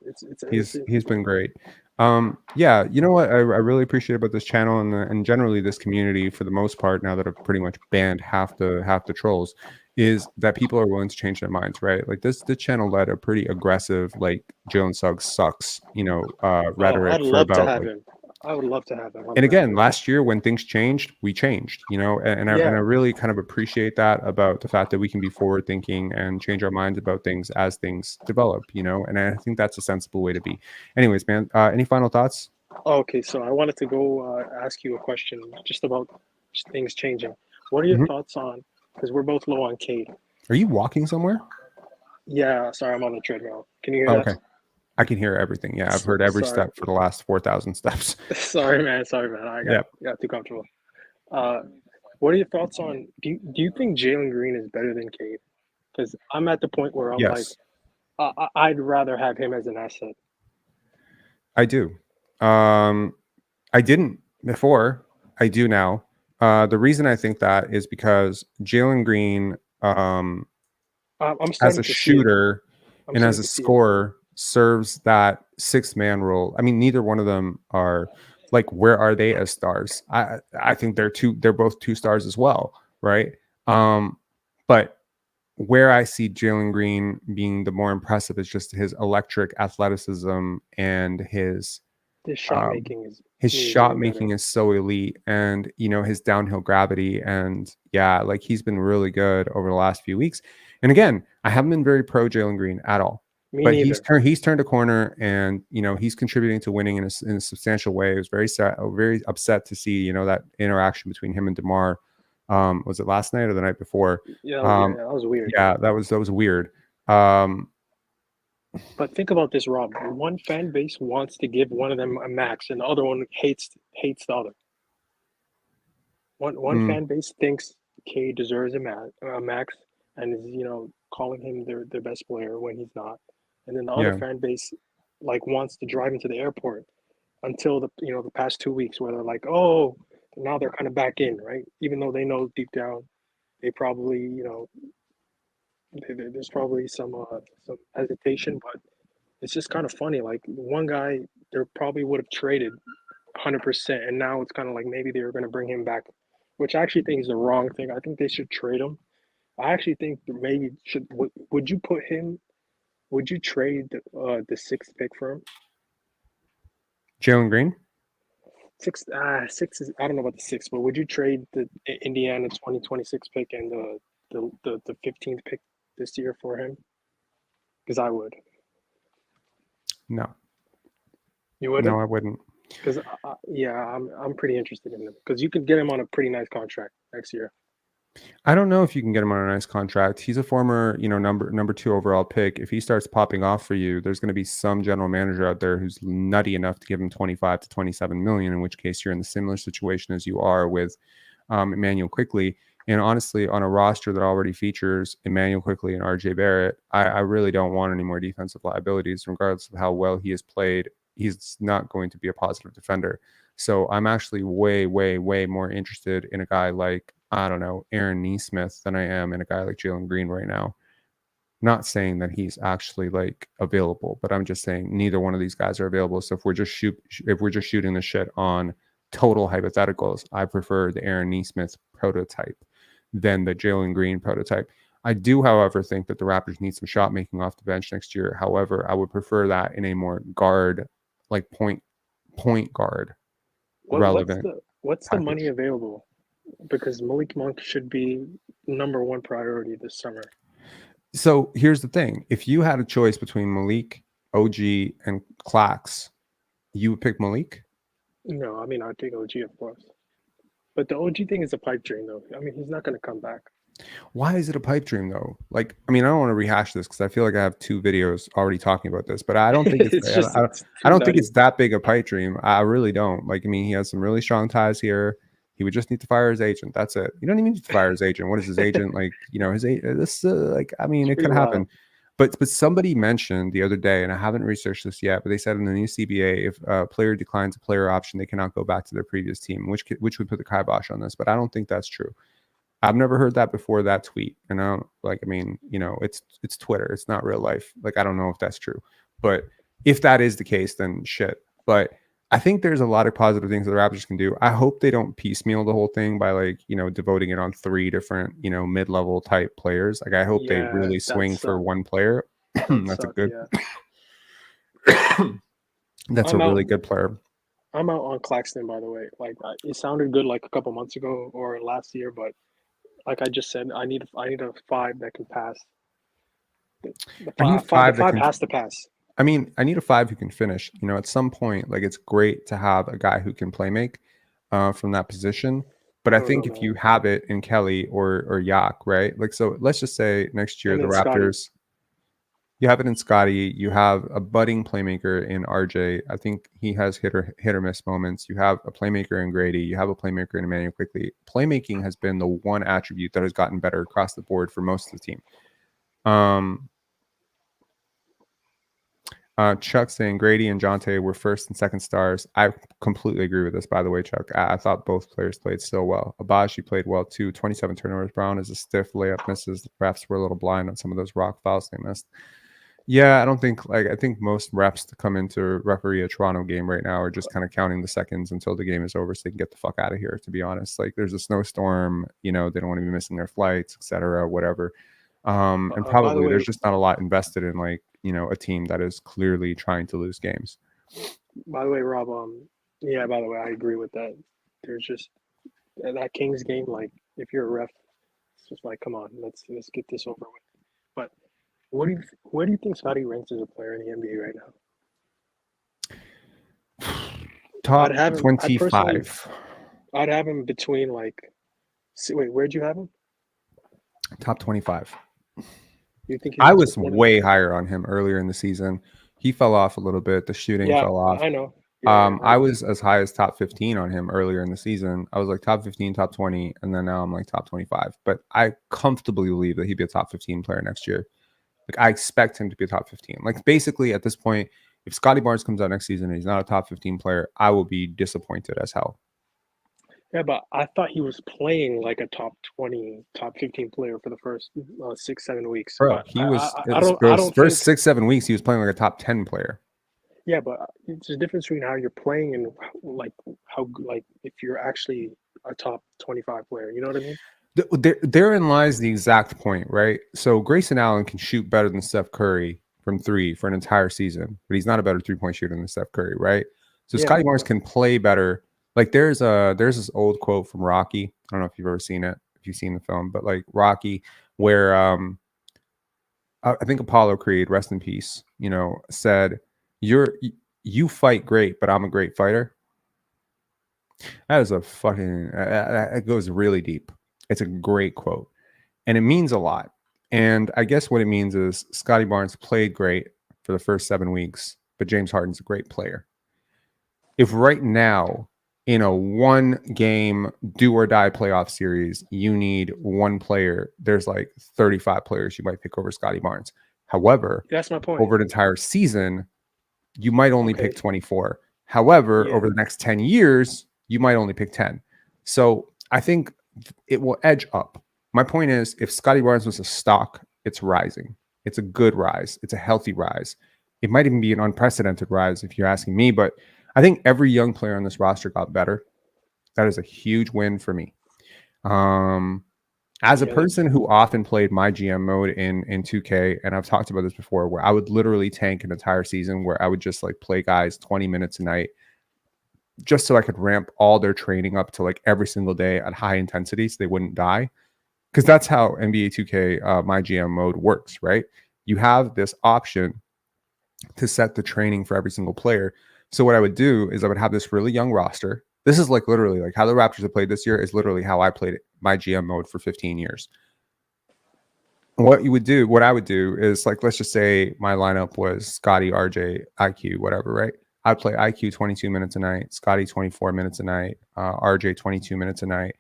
He's been great. Yeah, you know what I really appreciate about this channel and generally this community for the most part, now that I've pretty much banned half the trolls, is that people are willing to change their minds, right? Like this channel led a pretty aggressive like Jalen Suggs sucks, rhetoric. I'd love to have him. I would love to have him. And again, last year when things changed, we changed, and I really kind of appreciate that about the fact that we can be forward thinking and change our minds about things as things develop, and I think that's a sensible way to be. Anyways, man, any final thoughts? Okay, so I wanted to go ask you a question just about things changing. What are your thoughts on, because we're both low on Cade. Are you walking somewhere? Yeah, sorry, I'm on the treadmill. Can you hear that? Okay. I can hear everything. Yeah, I've heard every step for the last 4,000 steps. Sorry, man. I got too comfortable. What are your thoughts on? Do you think Jalen Green is better than Cade? Because I'm at the point where I'm like, I'd rather have him as an asset. I do. I didn't before. I do now. The reason I think that is because Jalen Green, as a shooter and as a scorer, serves that sixth man role. I mean, neither one of them are like, where are they as stars? I think they're both two stars as well, right? But where I see Jalen Green being the more impressive is just his electric athleticism and his shot making is is so elite, and his downhill gravity, and like he's been really good over the last few weeks. And again, I haven't been very pro Jalen Green at all. But he's turned a corner, and he's contributing to winning in a substantial way. I was very upset to see that interaction between him and DeMar. Was it last night or the night before? Yeah, that was weird. Yeah, that was weird. But think about this, Rob. One fan base wants to give one of them a max, and the other one hates the other. One fan base thinks Cade deserves a max, and is calling him their best player when he's not. And then the other fan base wants to drive into the airport until the past 2 weeks where they're like, oh, now they're kind of back in, right? Even though they know deep down they probably there's probably some hesitation, but it's just kind of funny. Like one guy they probably would have traded 100%, and now it's kind of like maybe they were going to bring him back, which I actually think is the wrong thing. I think they should trade him. I actually think maybe would you put him? Would you trade the sixth pick for him? Jalen Green? Six is, I don't know about the sixth, but would you trade the Indiana 2026 pick and the 15th pick this year for him? Because I would. No. You wouldn't? No, I wouldn't. Because I'm pretty interested in him because you could get him on a pretty nice contract next year. I don't know if you can get him on a nice contract. He's a former, number 2 overall pick. If he starts popping off for you, there's going to be some general manager out there who's nutty enough to give him 25 to 27 million, in which case you're in the similar situation as you are with Emmanuel Quickley. And honestly, on a roster that already features Emmanuel Quickley and RJ Barrett, I really don't want any more defensive liabilities, regardless of how well he has played. He's not going to be a positive defender. So I'm actually way, way, way more interested in a guy like, I don't know, Aaron Nesmith than I am in a guy like Jalen Green right now. Not saying that he's actually available, but I'm just saying neither one of these guys are available. So if we're just shooting the shit on total hypotheticals, I prefer the Aaron Nesmith prototype than the Jalen Green prototype. I do, however, think that the Raptors need some shot making off the bench next year. However, I would prefer that in a more guard, point guard relevant. What's the money available? Because Malik Monk should be number 1 priority this summer. So here's the thing. If you had a choice between Malik, OG, and Clax, you would pick Malik? No, I mean, I'd take OG, of course. But the OG thing is a pipe dream, though. I mean, he's not going to come back. Why is it a pipe dream, though? I don't want to rehash this because I feel like I have 2 videos already talking about this, but I don't think I don't think it's that big a pipe dream. I really don't. He has some really strong ties here. He would just need to fire his agent. That's it. You don't even need to fire his agent. What is his agent his agent? This it could happen. But somebody mentioned the other day, and I haven't researched this yet, but they said in the new CBA, if a player declines a player option, they cannot go back to their previous team, which would put the kibosh on this. But I don't think that's true. I've never heard that before that tweet. And I don't it's Twitter. It's not real life. I don't know if that's true. But if that is the case, then shit. But I think there's a lot of positive things that the Raptors can do. I hope they don't piecemeal the whole thing by devoting it on 3 different, mid-level type players. I hope they really swing for one player. That's a good. That's a really good player. I'm out on Claxton, by the way. Like it sounded good like a couple months ago or last year, but like I just said, I need a 5 that can pass. The I need five, the five that 5 can. has to pass. I mean, I need a 5 who can finish. You know, at some point, like it's great to have a guy who can play make from that position. But I I don't think know, if man. you have it in Kelly or Yak, right? Like, so let's just say next year And the then Scotty. Raptors, you have it in Scotty, you have a budding playmaker in RJ. I think he has hit or miss moments. You have a playmaker in Grady. You have a playmaker in Emmanuel Quickly. Playmaking has been the one attribute that has gotten better across the board for most of the team. Chuck saying Grady and Jonte were first and second stars. I completely agree with this, by the way, Chuck. I thought both players played so well. Abaji played well too. 27 turnovers. Brown is a stiff layup misses. The refs were a little blind on some of those rock fouls they missed. Yeah, I think most refs to come into referee a Toronto game right now are just kind of counting the seconds until the game is over so they can get the fuck out of here, to be honest. Like there's a snowstorm, you know, they don't want to be missing their flights, etc., whatever. And By the probably way, there's just not a lot invested in like, you know, a team that is clearly trying to lose games. by the way, Rob, yeah, by the way, I agree with that. There's just that Kings game, like if you're a ref, it's just like, come on, let's get this over with. But where do you think Scotty ranks as a player in the NBA right now? Top I'd have him, 25. I'd have him between like, wait, where'd you have him? Top 25. You think I was way higher on him earlier in the season. He fell off a little bit. The shooting fell off. I know. I was as high as top 15 on him earlier in the season. I was like top 15, top 20, and then now I'm like top 25. But I comfortably believe that he'd be a top 15 player next year. Like I expect him to be a top 15. Like basically at this point, if Scotty Barnes comes out next season and he's not a top 15 player, I will be disappointed as hell. Yeah, but I thought he was playing like a top 20, top 15 player for the first 6-7 weeks. Bro, but he was I don't first think, 6-7 weeks he was playing like a top 10 player. Yeah, but it's a difference between how you're playing and like how like if you're actually a top 25 player. You know what I mean? Therein lies the exact point, right? So Grayson Allen can shoot better than Steph Curry from 3 for an entire season, but he's not a better 3-point shooter than Steph Curry, right? So Yeah, Scotty Barnes can play better. Like there's this old quote from Rocky. I don't know if you've ever seen it, if you've seen the film, but like Rocky, where I think Apollo Creed, rest in peace, you know, said, you fight great, but I'm a great fighter. That is a fucking, it goes really deep. It's a great quote. And it means a lot. And I guess what it means is Scotty Barnes played great for the first 7 weeks, but James Harden's a great player. If right now, in a 1-game do-or-die playoff series, you need one player, there's like 35 players you might pick over Scotty Barnes. However, that's my point. Over an entire season, you might only pick 24. However, over the next 10 years, you might only pick 10. So I think it will edge up. My point is, if Scotty Barnes was a stock, it's rising. It's a good rise. It's a healthy rise. It might even be an unprecedented rise if you're asking me, but I think every young player on this roster got better. That is a huge win for me. As a person who often played my GM mode in 2K, and I've talked about this before, where I would literally tank an entire season where I would just like play guys 20 minutes a night just so I could ramp all their training up to like every single day at high intensity so they wouldn't die. Because that's how NBA 2K, my GM mode works, right? You have this option to set the training for every single player. So what I would do is I would have this really young roster. This is like literally like how the Raptors have played this year is literally how I played it, my GM mode for 15 years. What I would do is like, let's just say my lineup was Scotty, RJ, IQ, whatever, right? I'd play IQ 22 minutes a night, Scotty 24 minutes a night, RJ 22 minutes a night,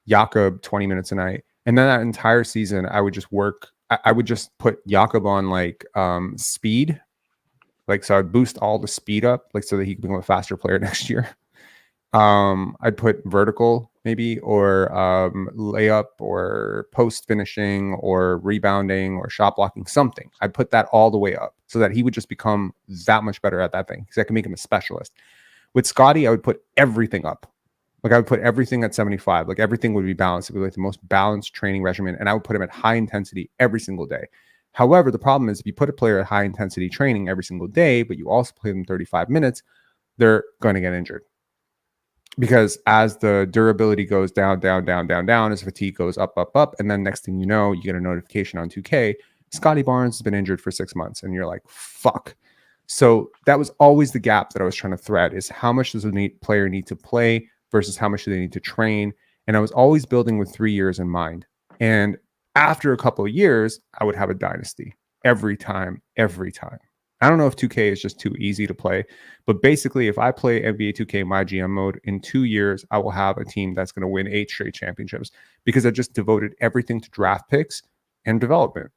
Jakob 20 minutes a night. And then that entire season, I would just work. I would just put Jakob on like speed. Like, so I'd boost all the speed up, like so that he could become a faster player next year. I'd put vertical maybe, or layup, or post finishing, or rebounding, or shot blocking, something. I'd put that all the way up so that he would just become that much better at that thing, because I can make him a specialist. With Scotty, I would put everything up. Like I would put everything at 75. Like everything would be balanced. It would be like the most balanced training regimen, and I would put him at high intensity every single day. However, the problem is if you put a player at high intensity training every single day, but you also play them 35 minutes, they're going to get injured. because as the durability goes down, down, down, down, down, as fatigue goes up, up, up, and then next thing you know, you get a notification on 2K, Scotty Barnes has been injured for 6 months, and you're like, fuck. So that was always the gap that I was trying to thread, is how much does a player need to play versus how much do they need to train? And I was always building with 3 years in mind. And after a couple of years, I would have a dynasty every time. I don't know if 2K is just too easy to play, but basically, if I play NBA 2K my GM mode, in 2 years, I will have a team that's going to win 8 straight championships because I just devoted everything to draft picks and development.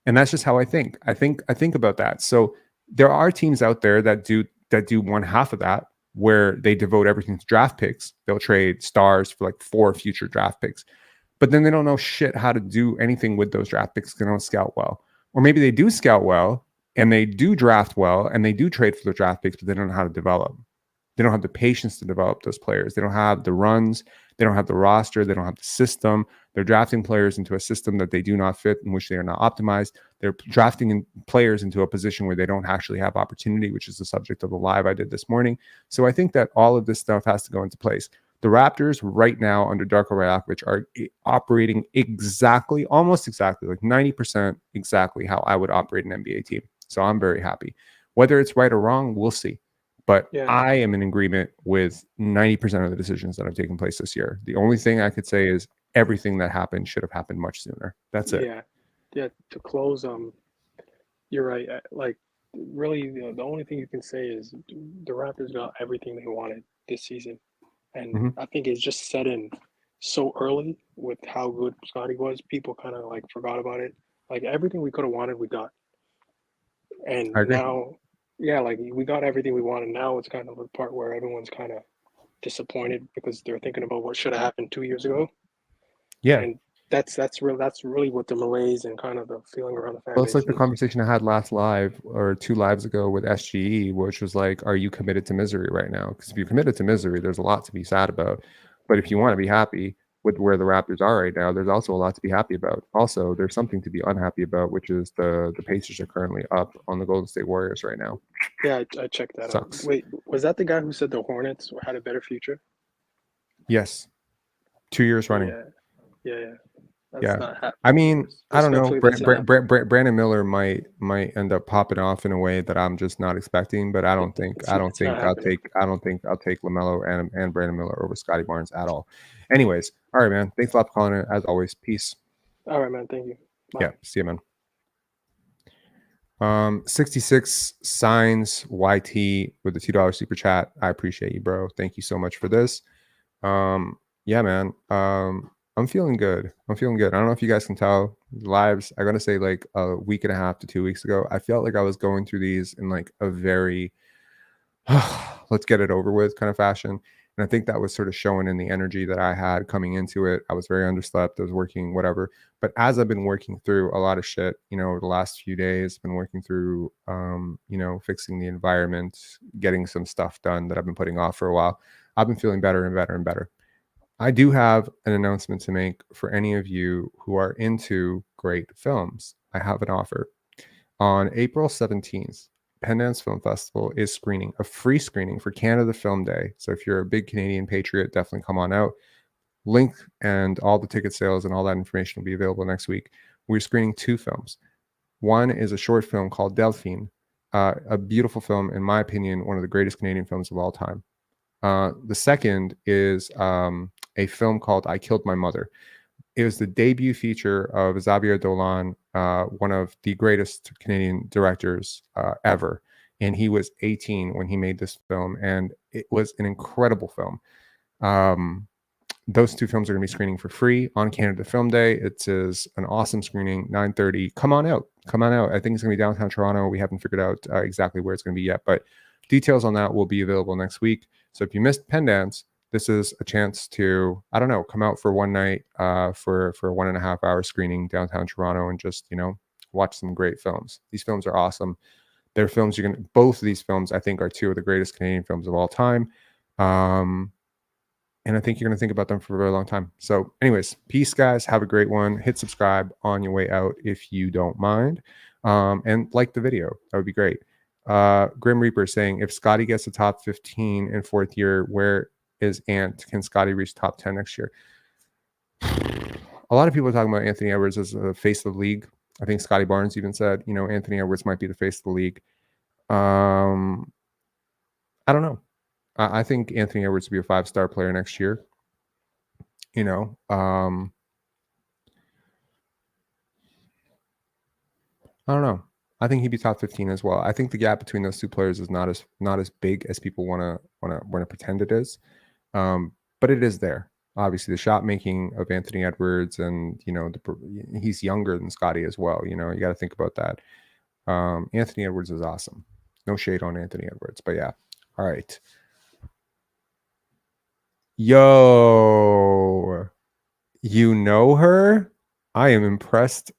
And that's just how I think. I think about that. So there are teams out there that do one half of that, where they devote everything to draft picks. They'll trade stars for like 4 future draft picks, but then they don't know shit how to do anything with those draft picks. They don't scout well, or maybe they do scout well and they do draft well and they do trade for the draft picks, but they don't know how to develop. They don't have the patience to develop those players. They don't have the runs. They don't have the roster. They don't have the system. They're drafting players into a system that they do not fit, in which they are not optimized. They're drafting players into a position where they don't actually have opportunity, which is the subject of the live I did this morning. So I think that all of this stuff has to go into place. The Raptors right now under Darko Rajakovic are operating exactly, almost exactly, like 90% exactly how I would operate an NBA team. So I'm very happy. Whether it's right or wrong, we'll see. But I am in agreement with 90% of the decisions that have taken place this year. The only thing I could say is everything that happened should have happened much sooner. That's it. Yeah. To close, you're right. Like, really, the only thing you can say is the Raptors got everything they wanted this season, and I think it's just set in so early with how good Scotty was. People kind of like forgot about it. Like, everything we could have wanted, we got, and now. Yeah, like, we got everything we wanted. Now it's kind of the part where everyone's kind of disappointed because they're thinking about what should have happened 2 years ago. Yeah, and that's really what the malaise and kind of the feeling around the fan well, base it's like the is. conversation I had last live or 2 lives ago with SGE, which was like, are you committed to misery right now? Because if you're committed to misery, there's a lot to be sad about. But if you want to be happy with where the Raptors are right now, there's also a lot to be happy about. Also, there's something to be unhappy about, which is the Pacers are currently up on the Golden State Warriors right now. Yeah, I checked that out. Wait, was that the guy who said the Hornets had a better future? Yes. 2 years running. Yeah. I mean, I don't know. Brandon Miller might end up popping off in a way that I'm just not expecting, but I don't think I'll take LaMelo and Brandon Miller over Scotty Barnes at all. Anyways, all right, man. Thanks a lot for calling in. As always, peace. All right, man. Thank you. Bye. Yeah, see you, man. 66 signs YT with the $2 super chat. I appreciate you, bro. Thank you so much for this. Yeah, man. I'm feeling good. I don't know if you guys can tell. Lives, I'm going to say like a week and a half to 2 weeks ago, I felt like I was going through these in like a very let's get it over with kind of fashion. And I think that was sort of showing in the energy that I had coming into it. I was very underslept. I was working, whatever. But as I've been working through a lot of shit, over the last few days, I've been working through, fixing the environment, getting some stuff done that I've been putting off for a while. I've been feeling better and better and better. I do have an announcement to make for any of you who are into great films. I have an offer. On April 17th, Pendance Film Festival is screening, a free screening for Canada Film Day. So if you're a big Canadian patriot, definitely come on out. Link and all the ticket sales and all that information will be available next week. We're screening 2 films. One is a short film called Delphine, a beautiful film, in my opinion, one of the greatest Canadian films of all time. The second is a film called I Killed My Mother. It was the debut feature of Xavier Dolan, one of the greatest Canadian directors ever. And he was 18 when he made this film, and it was an incredible film. Those 2 films are going to be screening for free on Canada Film Day. It is an awesome screening, 9:30. Come on out. I think it's going to be downtown Toronto. We haven't figured out exactly where it's going to be yet, but details on that will be available next week. So if you missed Pendance, this is a chance to, I don't know, come out for one night for a 1.5 hour screening downtown Toronto and just, watch some great films. These films are awesome. They're films both of these films, I think, are 2 of the greatest Canadian films of all time. And I think you're going to think about them for a very long time. So anyways, peace, guys. Have a great one. Hit subscribe on your way out if you don't mind. And like the video. That would be great. Grim Reaper saying, if Scotty gets a top 15 in 4th year, where is Ant. Can Scotty reach top 10 next year? A lot of people are talking about Anthony Edwards as the face of the league. I think Scotty Barnes even said, Anthony Edwards might be the face of the league. I don't know. I think Anthony Edwards will be a 5-star player next year. I don't know. I think he'd be top 15 as well. I think the gap between those two players is not as big as people want to pretend it is. But it is there. Obviously, the shot making of Anthony Edwards, and he's younger than Scotty as well. You got to think about that. Anthony Edwards is awesome. No shade on Anthony Edwards, but yeah. All right. Yo, you know her? I am impressed.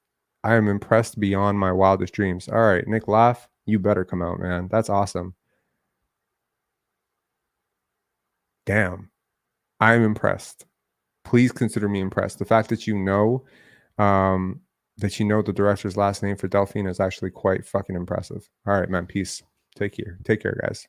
I am impressed beyond my wildest dreams. All right, Nick Laugh, you better come out, man. That's awesome. Damn. I'm impressed. Please consider me impressed. The fact that the director's last name for Delphine is actually quite fucking impressive. All right, man. Peace. Take care. Take care, guys.